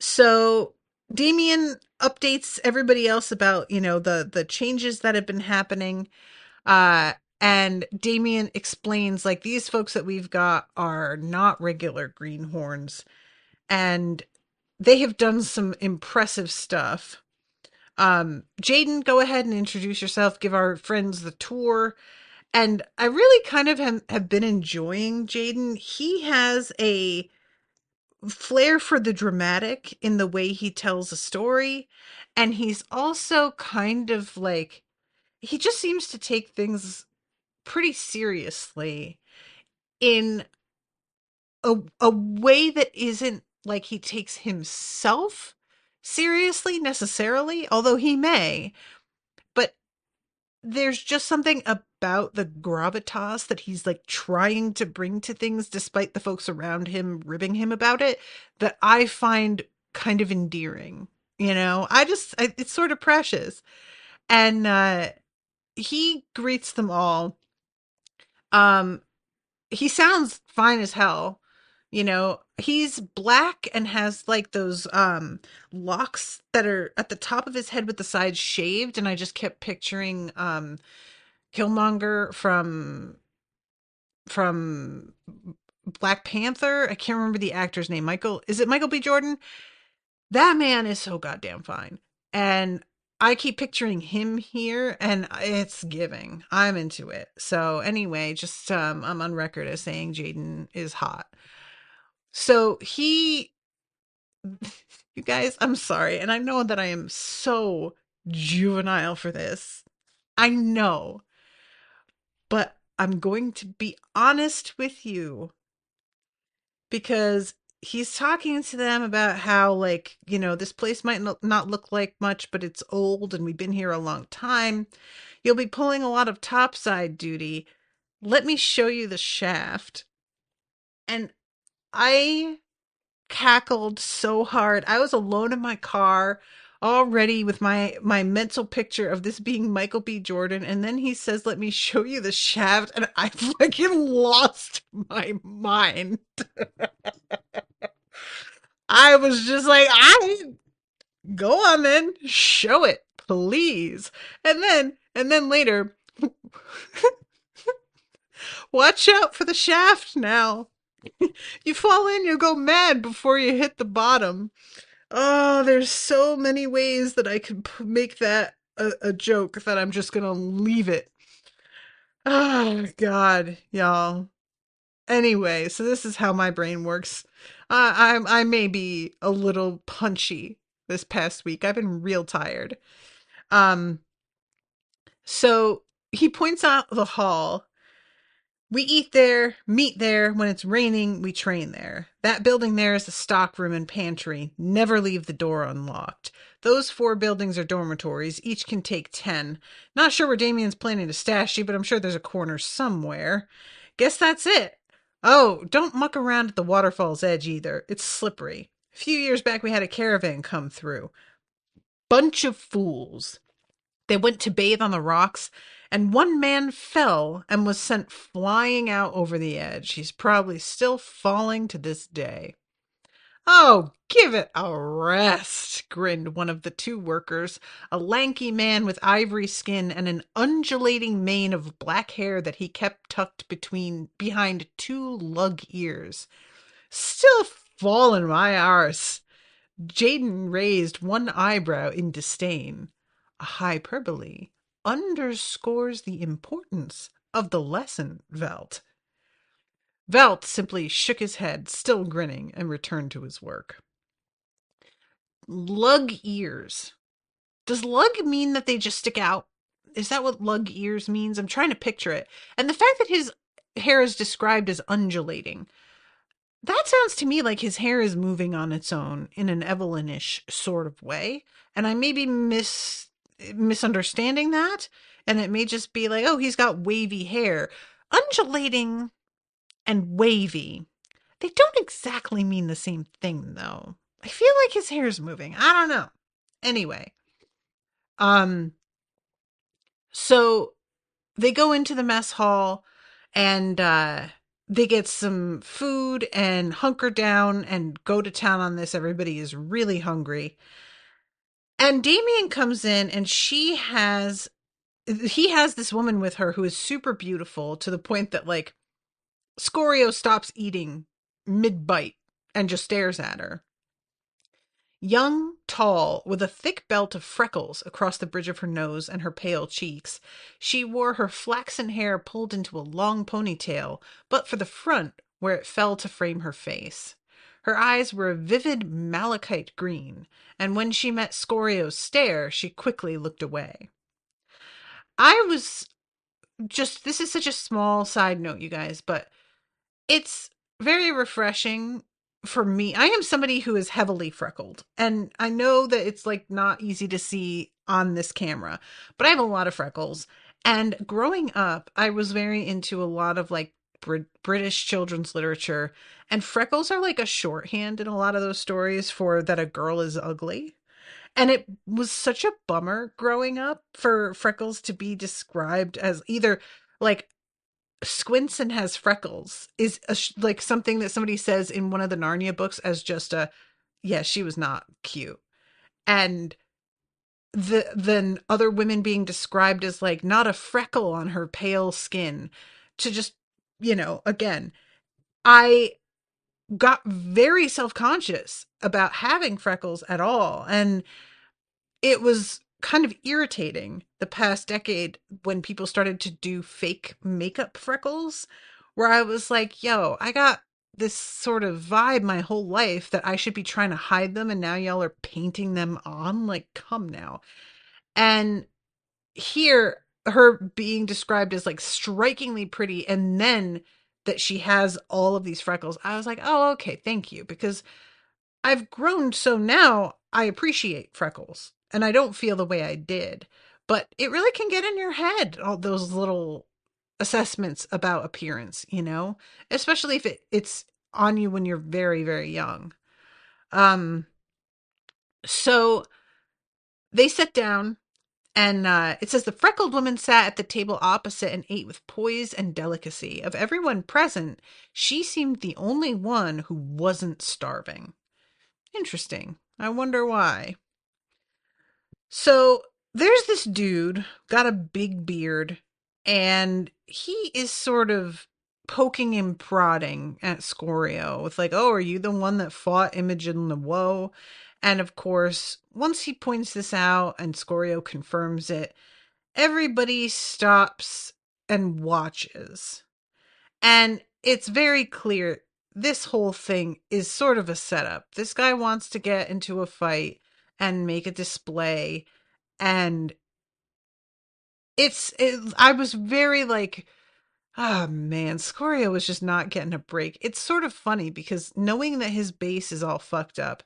so Damien updates everybody else about, the changes that have been happening. And Damien explains, like, these folks that we've got are not regular greenhorns, and they have done some impressive stuff. Jaden, go ahead and introduce yourself, give our friends the tour. And I really kind of have been enjoying Jaden. He has a flair for the dramatic in the way he tells a story. And he's also kind of like, he just seems to take things pretty seriously in a way that isn't like he takes himself seriously necessarily, although he may. But there's just something about the gravitas that he's like trying to bring to things despite the folks around him ribbing him about it that I find kind of endearing. It's sort of precious. And he greets them all. Um he sounds fine as hell. He's black and has like those locks that are at the top of his head with the sides shaved, and I just kept picturing Killmonger from Black Panther. I can't remember the actor's name. Is it Michael B. Jordan? That man is so goddamn fine. And I keep picturing him here, and it's giving. I'm into it. So anyway, just I'm on record as saying Jaden is hot. So you guys, I'm sorry, and I know that I am so juvenile for this. I know, but I'm going to be honest with you because he's talking to them about how, like, this place might not look like much, but it's old and we've been here a long time. You'll be pulling a lot of topside duty. Let me show you the shaft. And I cackled so hard. I was alone in my car already with my mental picture of this being Michael B. Jordan, and then he says, "Let me show you the shaft," and I fucking lost my mind. I was just like, I go on then, show it, please. And then later, watch out for the shaft now. You fall in, you go mad before you hit the bottom. Oh, there's so many ways that I could make that a joke that I'm just gonna leave it. Oh, God, y'all. Anyway, so this is how my brain works. I may be a little punchy this past week. I've been real tired. Um, so he points out the hall. We eat there, meet there. When it's raining, we train there. That building there is the stock room and pantry. Never leave the door unlocked. Those 4 buildings are dormitories. Each can take 10. Not sure where Damien's planning to stash you, but I'm sure there's a corner somewhere. Guess that's it. Oh, don't muck around at the waterfall's edge either. It's slippery. A few years back, we had a caravan come through. Bunch of fools. They went to bathe on the rocks, and one man fell and was sent flying out over the edge. He's probably still falling to this day. Oh, give it a rest, grinned one of the 2 workers, a lanky man with ivory skin and an undulating mane of black hair that he kept tucked behind 2 lug ears. Still fallin' my arse. Jaden raised one eyebrow in disdain. A hyperbole underscores the importance of the lesson, Velt. Velt simply shook his head, still grinning, and returned to his work. Lug ears. Does lug mean that they just stick out? Is that what lug ears means? I'm trying to picture it. And the fact that his hair is described as undulating. That sounds to me like his hair is moving on its own in an Evelyn-ish sort of way. And I may be misunderstanding that. And it may just be like, oh, he's got wavy hair. Undulating and wavy. They don't exactly mean the same thing, though. I feel like his hair is moving. I don't know. Anyway. So they go into the mess hall and they get some food and hunker down and go to town on this. Everybody is really hungry. And Damien comes in and she has he has this woman with her who is super beautiful to the point that like Scorio stops eating mid bite and just stares at her. Young, tall, with a thick belt of freckles across the bridge of her nose and her pale cheeks, she wore her flaxen hair pulled into a long ponytail, but for the front, where it fell to frame her face. Her eyes were a vivid malachite green, and when she met Scorio's stare, she quickly looked away. I was just, this is such a small side note, you guys, but it's very refreshing for me. I am somebody who is heavily freckled, and I know that it's like not easy to see on this camera, but I have a lot of freckles. And growing up, I was very into a lot of like British children's literature, and freckles are like a shorthand in a lot of those stories for that a girl is ugly. And it was such a bummer growing up for freckles to be described as either like squints and has freckles is like something that somebody says in one of the Narnia books as just a, yeah, she was not cute. And then other women being described as like not a freckle on her pale skin, to just, again, I got very self-conscious about having freckles at all. And it was kind of irritating the past decade when people started to do fake makeup freckles, where I was like, yo, I got this sort of vibe my whole life that I should be trying to hide them, and now y'all are painting them on. Like, come now. And here, her being described as like strikingly pretty, and then that she has all of these freckles, I was like, oh, okay, thank you. Because I've grown, so now I appreciate freckles and I don't feel the way I did. But it really can get in your head, all those little assessments about appearance, especially if it's on you when you're very, very young. Um, so they sit down, and it says the freckled woman sat at the table opposite and ate with poise and delicacy. Of everyone present, she seemed the only one who wasn't starving. Interesting. I wonder why. So there's this dude, got a big beard, and he is sort of poking and prodding at Scorio with like, oh, are you the one that fought Imogen the Woe? And of course, once he points this out and Scorio confirms it, everybody stops and watches. And it's very clear this whole thing is sort of a setup. This guy wants to get into a fight and make a display, and I was very like, oh man, Scorio was just not getting a break. It's sort of funny because knowing that his base is all fucked up,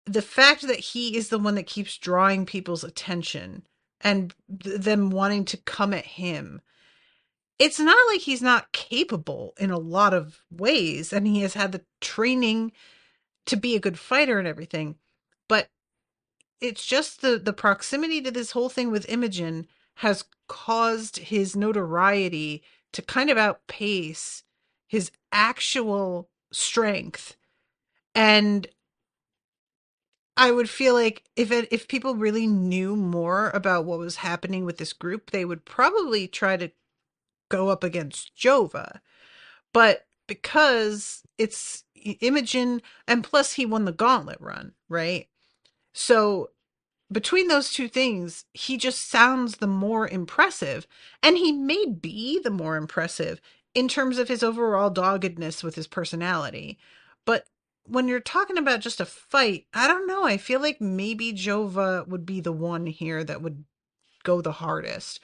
the fact that he is the one that keeps drawing people's attention and them wanting to come at him, it's not like he's not capable in a lot of ways, and he has had the training to be a good fighter and everything, but it's just the proximity to this whole thing with Imogen has caused his notoriety to kind of outpace his actual strength. And I would feel like if people really knew more about what was happening with this group, they would probably try to go up against Jova. But because it's Imogen, and plus he won the gauntlet run, right? So between those two things, he just sounds the more impressive. And he may be the more impressive in terms of his overall doggedness with his personality. But when you're talking about just a fight, I don't know. I feel like maybe Jova would be the one here that would go the hardest.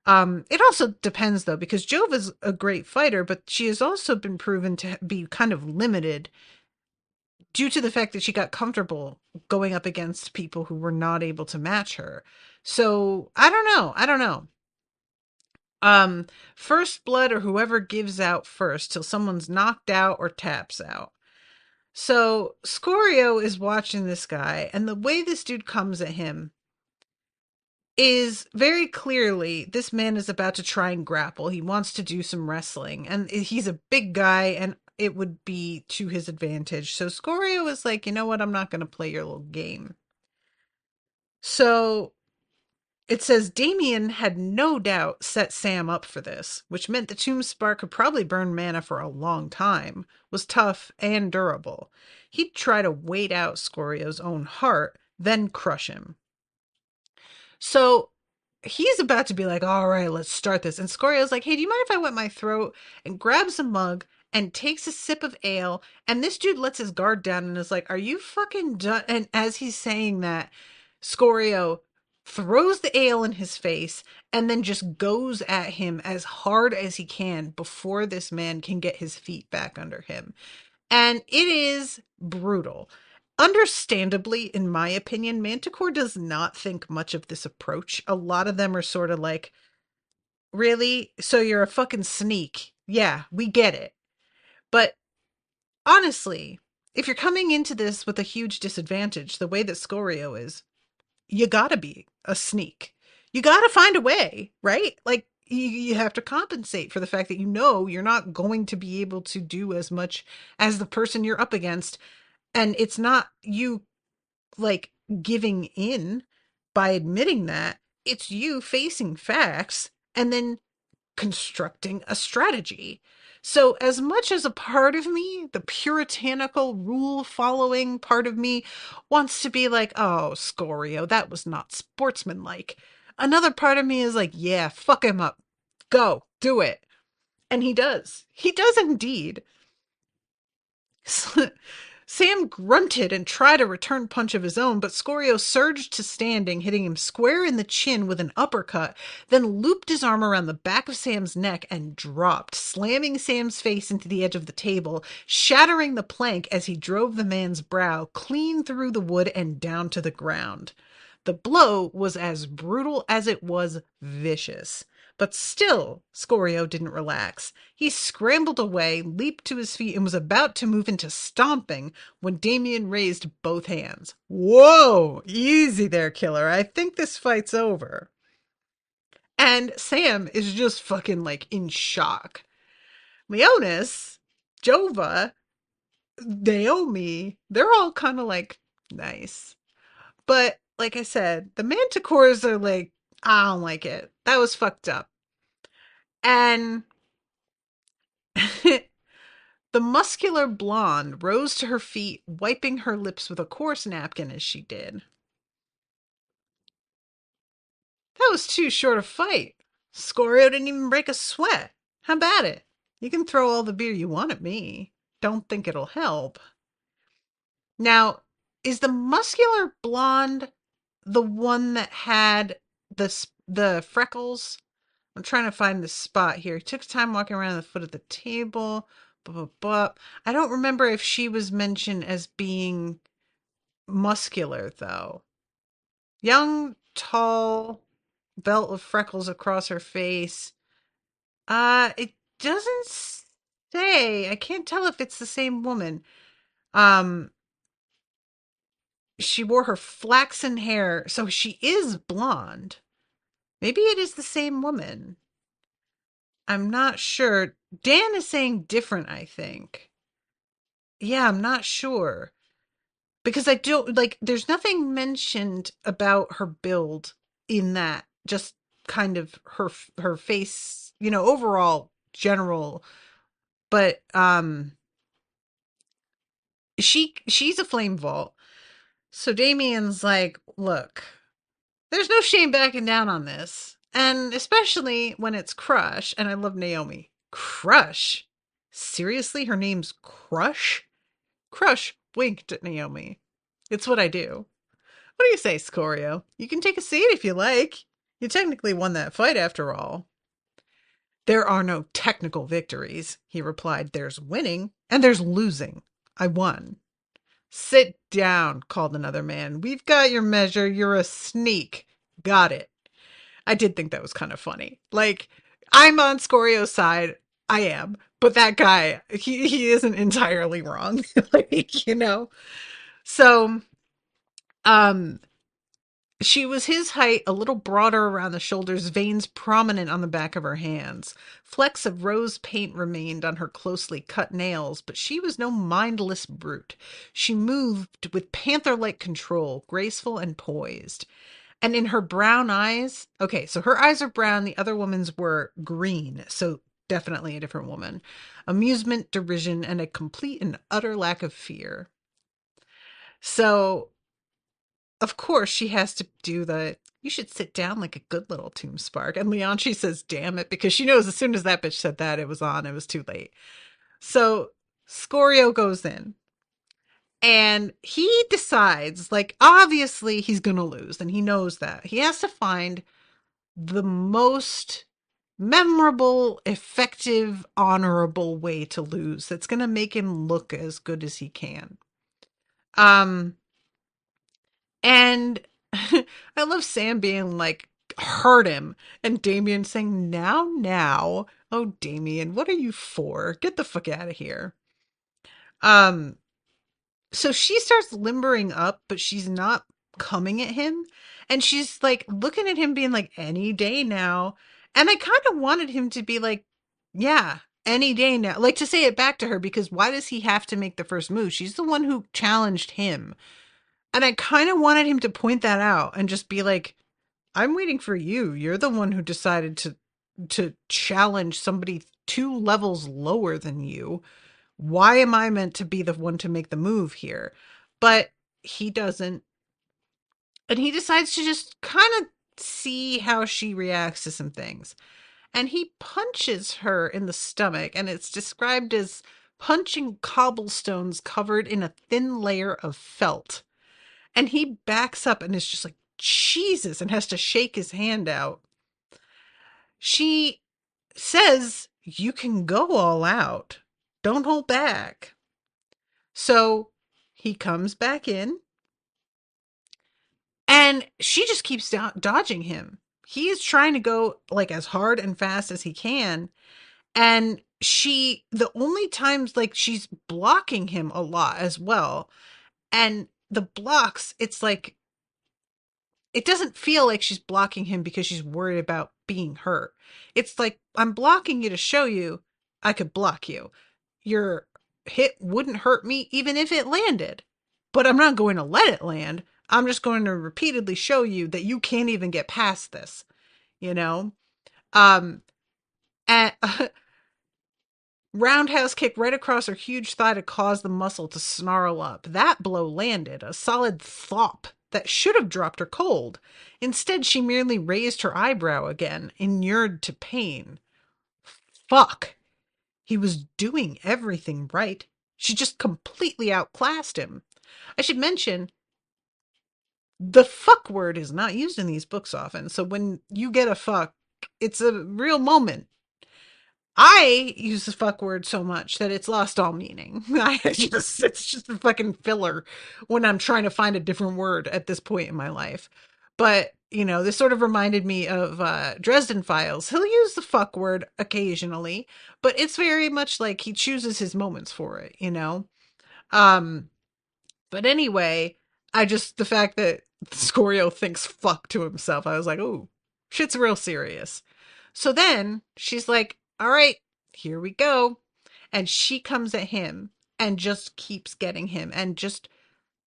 It also depends though, because Jova's a great fighter, but she has also been proven to be kind of limited due to the fact that she got comfortable going up against people who were not able to match her. So I don't know. I don't know. First blood or whoever gives out first till someone's knocked out or taps out. So Scorio is watching this guy, and the way this dude comes at him is very clearly this man is about to try and grapple. He wants to do some wrestling, and he's a big guy, and it would be to his advantage. So Scorio is like, you know what? I'm not going to play your little game. So It says Damien had no doubt set Sam up for this, which meant the tomb spark could probably burn mana for a long time, was tough and durable. He'd try to wait out Scorio's own heart, then crush him. So he's about to be like, all right, let's start this. And Scorio's like, hey, do you mind if I wet my throat? And grabs a mug and takes a sip of ale. And this dude lets his guard down and is like, are you fucking done? And as he's saying that, Scorio throws the ale in his face and then just goes at him as hard as he can before this man can get his feet back under him. And it is brutal. Understandably, in my opinion, Manticore does not think much of this approach. A lot of them are sort of like, really? So you're a fucking sneak. Yeah, we get it. But honestly, if you're coming into this with a huge disadvantage, the way that Scorio is, you gotta be a sneak. You gotta find a way, right? Like, you have to compensate for the fact that you know you're not going to be able to do as much as the person you're up against. And it's not you like giving in by admitting that, it's you facing facts and then constructing a strategy. So, as much as a part of me, the puritanical rule following part of me, wants to be like, oh, Scorio, that was not sportsmanlike, another part of me is like, yeah, fuck him up. Go, do it. And he does. He does indeed. Sam grunted and tried a return punch of his own, but Scorio surged to standing, hitting him square in the chin with an uppercut, then looped his arm around the back of Sam's neck and dropped, slamming Sam's face into the edge of the table, shattering the plank as he drove the man's brow clean through the wood and down to the ground. The blow was as brutal as it was vicious. But still, Scorio didn't relax. He scrambled away, leaped to his feet, and was about to move into stomping when Damien raised both hands. Whoa! Easy there, killer. I think this fight's over. And Sam is just fucking like in shock. Leonis, Jova, Naomi, they're all kind of like, nice. But like I said, the Manticores are like, I don't like it. That was fucked up. And the muscular blonde rose to her feet, wiping her lips with a coarse napkin as she did. That was too short a fight. Scorio didn't even break a sweat. How about it? You can throw all the beer you want at me. Don't think it'll help. Now, is the muscular blonde the one that had the freckles? I'm trying to find the spot here. He took time walking around the foot of the table. Blah, blah, blah. I don't remember if she was mentioned as being muscular, though. Young, tall, belt of freckles across her face. It doesn't say. I can't tell if it's the same woman. Um, she wore her flaxen hair, so she is blonde. Maybe it is the same woman. I'm not sure. Dan is saying different, I think. Yeah, I'm not sure. Because I don't like there's nothing mentioned about her build in that. Just kind of her face, overall general, but she's a flame vault. So Damien's like, "Look, there's no shame backing down on this. And especially when it's Crush, and I love Naomi. Crush? Seriously, her name's Crush?" Crush winked at Naomi. "It's what I do. What do you say, Scorio? You can take a seat if you like. You technically won that fight after all." "There are no technical victories," he replied. "There's winning and there's losing. I won." "Sit down," called another man. "We've got your measure. You're a sneak." "Got it." I did think that was kind of funny. Like, I'm on Scorio's side. I am. But that guy, he isn't entirely wrong. like. So, um, she was his height, a little broader around the shoulders, veins prominent on the back of her hands. Flecks of rose paint remained on her closely cut nails, but she was no mindless brute. She moved with panther-like control, graceful and poised. And in her brown eyes, okay, so her eyes are brown, the other woman's were green. So definitely a different woman. Amusement, derision, and a complete and utter lack of fear. So, of course, she has to do the you should sit down like a good little tomb spark. And Leonchi says, damn it, because she knows as soon as that bitch said that, it was on, it was too late. So Scorio goes in and he decides, like, obviously he's going to lose, and he knows that. He has to find the most memorable, effective, honorable way to lose that's going to make him look as good as he can. Um, and I love Sam being like, hurt him, and Damien saying, now. Oh, Damien, what are you for? Get the fuck out of here. Um, so she starts limbering up, but she's not coming at him. And she's like looking at him, being like, any day now. And I kind of wanted him to be like, yeah, any day now. Like to say it back to her, because why does he have to make the first move? She's the one who challenged him. And I kind of wanted him to point that out and just be like, I'm waiting for you. You're the one who decided to challenge somebody 2 levels lower than you. Why am I meant to be the one to make the move here? But he doesn't. And he decides to just kind of see how she reacts to some things. And he punches her in the stomach, and it's described as punching cobblestones covered in a thin layer of felt. And he backs up and is just like, Jesus, and has to shake his hand out. She says, you can go all out. Don't hold back. So he comes back in, and she just keeps dodging him. He is trying to go like as hard and fast as he can. And the only times, like, she's blocking him a lot as well. And the blocks, it's like, it doesn't feel like she's blocking him because she's worried about being hurt. It's like, I'm blocking you to show you I could block you. Your hit wouldn't hurt me even if it landed, but I'm not going to let it land. I'm just going to repeatedly show you that you can't even get past this, you know? Um, and roundhouse kick right across her huge thigh to cause the muscle to snarl up. That blow landed, a solid thwop that should have dropped her cold. Instead, she merely raised her eyebrow again, inured to pain. Fuck. He was doing everything right. She just completely outclassed him. I should mention, the fuck word is not used in these books often, so when you get a fuck, it's a real moment. I use the fuck word so much that it's lost all meaning. It's just a fucking filler when I'm trying to find a different word at this point in my life. But, this sort of reminded me of Dresden Files. He'll use the fuck word occasionally, but it's very much like he chooses his moments for it. Um, but anyway, the fact that Scorio thinks fuck to himself, I was like, ooh, shit's real serious. So then she's like, all right, here we go. And she comes at him and just keeps getting him and just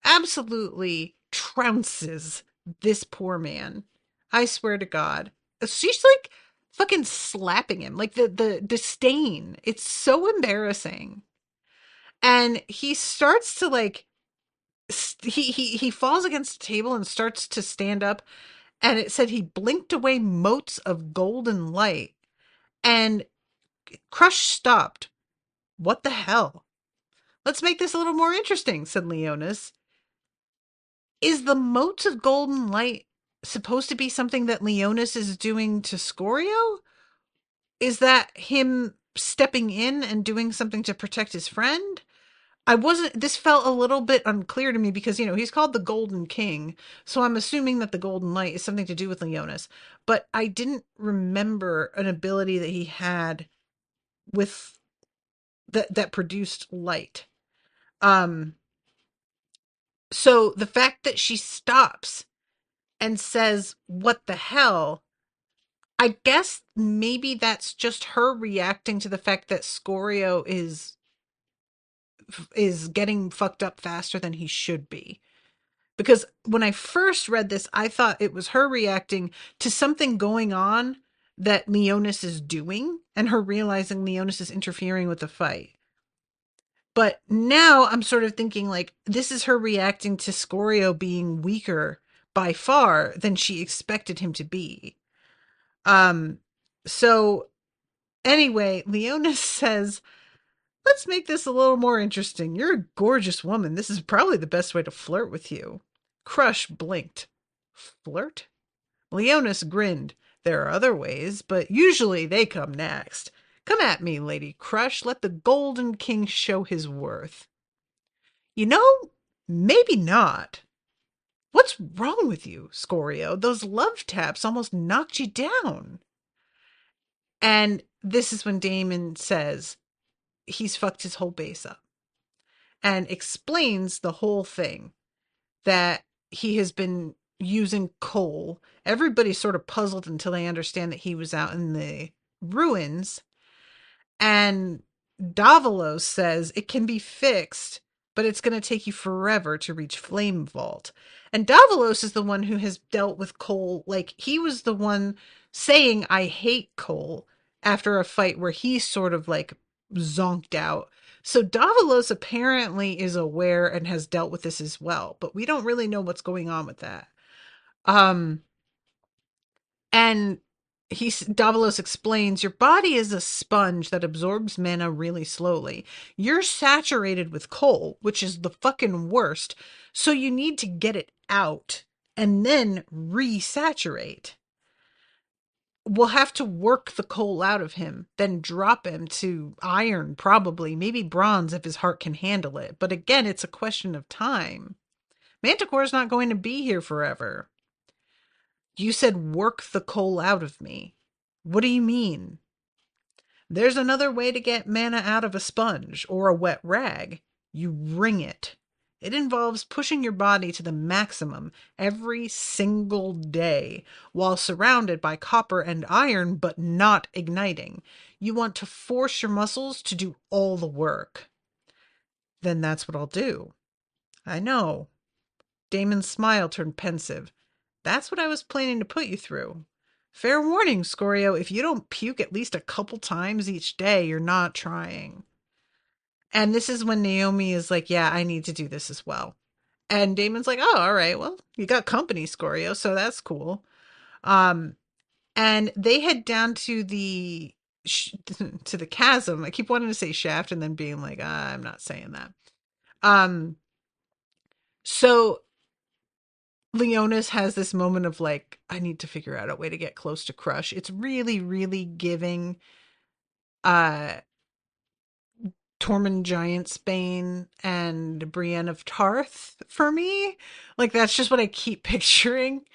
absolutely trounces this poor man. I swear to God. She's like fucking slapping him, like the disdain. It's so embarrassing. And he starts to like he falls against the table and starts to stand up, and it said he blinked away motes of golden light, and Crush stopped. What the hell? Let's make this a little more interesting, said Leonis. Is the motes of golden light supposed to be something that Leonis is doing to Scorio? Is that him stepping in and doing something to protect his friend? This felt a little bit unclear to me because, he's called the Golden King. So I'm assuming that the Golden Light is something to do with Leonis. But I didn't remember an ability that he had with that produced light. Um, so the fact that she stops and says, what the hell? I guess maybe that's just her reacting to the fact that Scorio is getting fucked up faster than he should be. Because when I first read this, I thought it was her reacting to something going on that Leonis is doing and her realizing Leonis is interfering with the fight. But now I'm sort of thinking like this is her reacting to Scorio being weaker by far than she expected him to be. Um so anyway, Leonis says, "Let's make this a little more interesting. You're a gorgeous woman. This is probably the best way to flirt with you." Crush blinked. Flirt? Leonis grinned. "There are other ways, but usually they come next. Come at me, Lady Crush. Let the Golden King show his worth." "You know, maybe not. What's wrong with you, Scorio? Those love taps almost knocked you down." And this is when Damon says he's fucked his whole base up and explains the whole thing, that he has been using coal. Everybody's sort of puzzled until they understand that he was out in the ruins. And Davalos says it can be fixed, but it's going to take you forever to reach Flame Vault. And Davalos is the one who has dealt with coal. Like, he was the one saying, "I hate coal," after a fight where he sort of like zonked out. So Davalos apparently is aware and has dealt with this as well, but we don't really know what's going on with that. Um, and Davalos explains, "Your body is a sponge that absorbs mana really slowly. You're saturated with coal, which is the fucking worst. So you need to get it out and then resaturate. We'll have to work the coal out of him, then drop him to iron, probably, maybe bronze if his heart can handle it. But again, it's a question of time. Manticore's not going to be here forever." "You said work the coal out of me. What do you mean?" "There's another way to get mana out of a sponge or a wet rag. You wring it. It involves pushing your body to the maximum every single day while surrounded by copper and iron, but not igniting. You want to force your muscles to do all the work." "Then that's what I'll do." "I know." Damon's smile turned pensive. "That's what I was planning to put you through. Fair warning, Scorio, if you don't puke at least a couple times each day, you're not trying." And this is when Naomi is like, "Yeah, I need to do this as well." And Damon's like, "Oh, all right, well, you got company, Scorio, so that's cool." Um, and they head down to the to the chasm. I keep wanting to say shaft and then being like, I'm not saying that. So Leonis has this moment of like, I need to figure out a way to get close to Crush. It's really, really giving uh Tormund Giantsbane and Brienne of Tarth for me. Like, that's just what I keep picturing.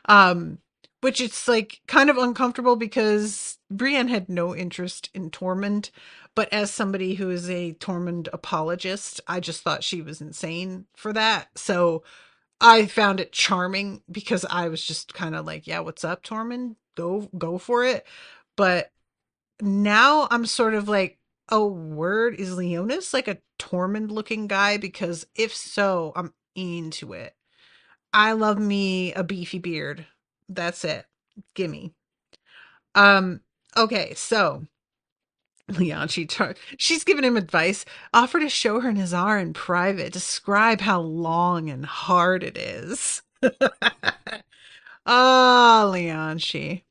Um, which it's like kind of uncomfortable because Brienne had no interest in Tormund, but as somebody who is a Tormund apologist, I just thought she was insane for that. So I found it charming because I was just kind of like, yeah, what's up, Tormund? Go for it. But now I'm sort of like, oh, word, is Leonis like a Tormund looking guy? Because if so, I'm into it. I love me a beefy beard. That's it. Gimme. Um, okay, so Leon, she's giving him advice. Offer to show her Nazar in private. Describe how long and hard it is. Ah, Leon, she.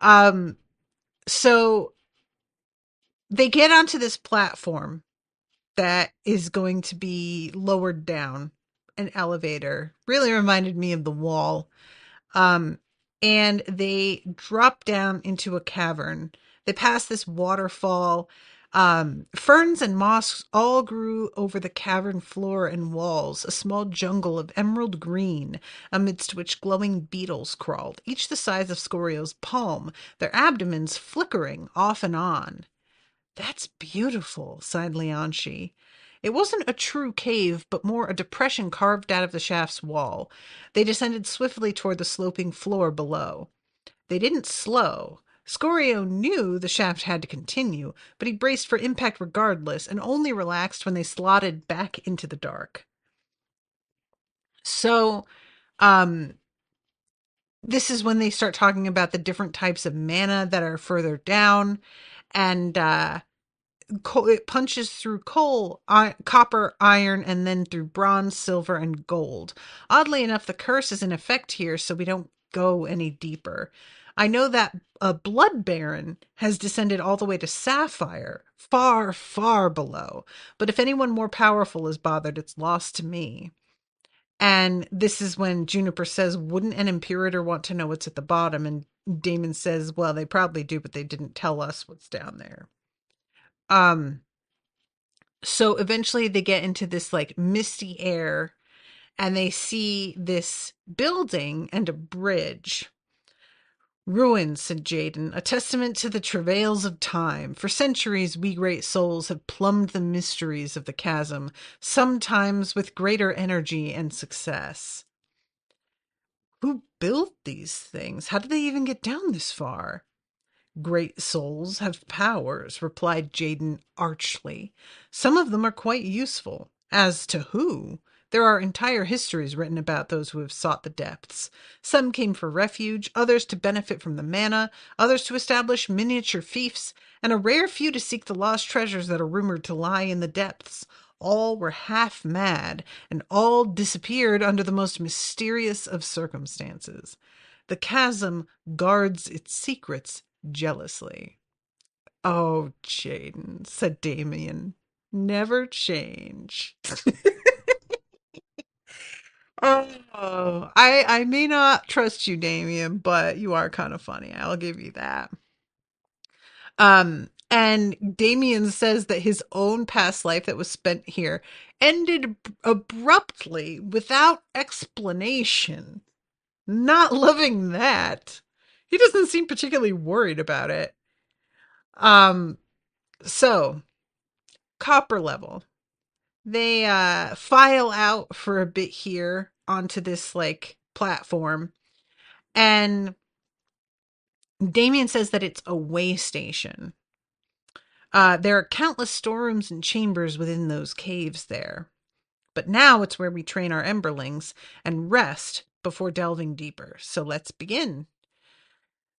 Um, so they get onto this platform that is going to be lowered down, an elevator. Really reminded me of the wall. Um, and they drop down into a cavern. They pass this waterfall. Ferns and moss all grew over the cavern floor and walls, a small jungle of emerald green, amidst which glowing beetles crawled, each the size of Scorio's palm, their abdomens flickering off and on. "That's beautiful," sighed Leonshi. It wasn't a true cave, but more a depression carved out of the shaft's wall. They descended swiftly toward the sloping floor below. They didn't slow. Scorio knew the shaft had to continue, but he braced for impact regardless and only relaxed when they slotted back into the dark. So, um, this is when they start talking about the different types of mana that are further down, and it punches through coal, copper, iron, and then through bronze, silver, and gold. Oddly enough, the curse is in effect here, so we don't go any deeper. I know that a blood baron has descended all the way to sapphire, far, far below. But if anyone more powerful is bothered, it's lost to me. And this is when Juniper says, wouldn't an imperator want to know what's at the bottom? And Damon says, well, they probably do, but they didn't tell us what's down there. So eventually they get into this like misty air and they see this building and a bridge. Ruins, said Jaden, a testament to the travails of time. For centuries, we great souls have plumbed the mysteries of the chasm, sometimes with greater energy and success. Who built these things? How did they even get down this far? Great souls have powers, replied Jaden archly. Some of them are quite useful. As to who? There are entire histories written about those who have sought the depths. Some came for refuge, others to benefit from the mana, others to establish miniature fiefs, and a rare few to seek the lost treasures that are rumored to lie in the depths. All were half mad, and all disappeared under the most mysterious of circumstances. The chasm guards its secrets jealously. Oh, Jaden, said Damien. Never change. Oh, I may not trust you, Damien, but you are kind of funny. I'll give you that. And Damien says that his own past life that was spent here ended abruptly without explanation. Not loving that. He doesn't seem particularly worried about it. Um, so copper level. They file out for a bit here onto this like platform, and Damien says that it's a way station. There are countless storerooms and chambers within those caves there. But now it's where we train our Emberlings and rest before delving deeper. So let's begin.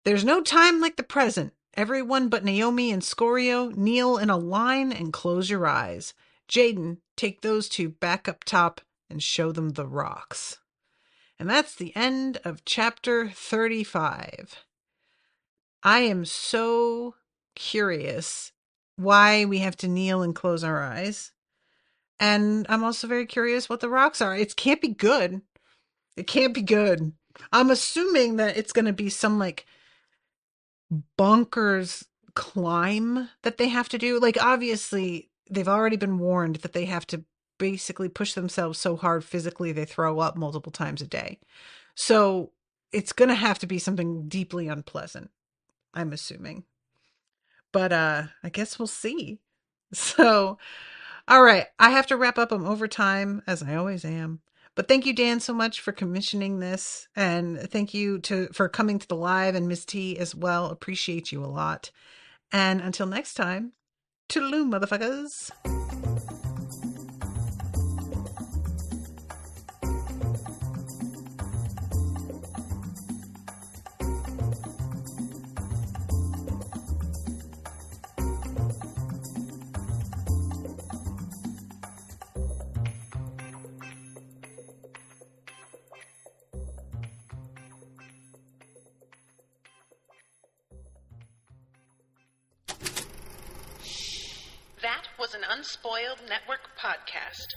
There's no time like the present. Everyone but Naomi and Scorio kneel in a line and close your eyes. Jaden, take those two back up top and show them the rocks. And that's the end of chapter 35. I am so curious why we have to kneel and close our eyes. And I'm also very curious what the rocks are. It can't be good. It can't be good. I'm assuming that it's going to be some like bonkers climb that they have to do. Like, obviously, they've already been warned that they have to basically push themselves so hard physically they throw up multiple times a day. So it's going to have to be something deeply unpleasant, I'm assuming. But I guess we'll see. So, all right, I have to wrap up. I'm over time, as I always am. But thank you, Dan, so much for commissioning this. And thank you for coming to the live, and Miss T as well. Appreciate you a lot. And until next time, toodaloo, motherfuckers. That was an Unspoiled Network podcast.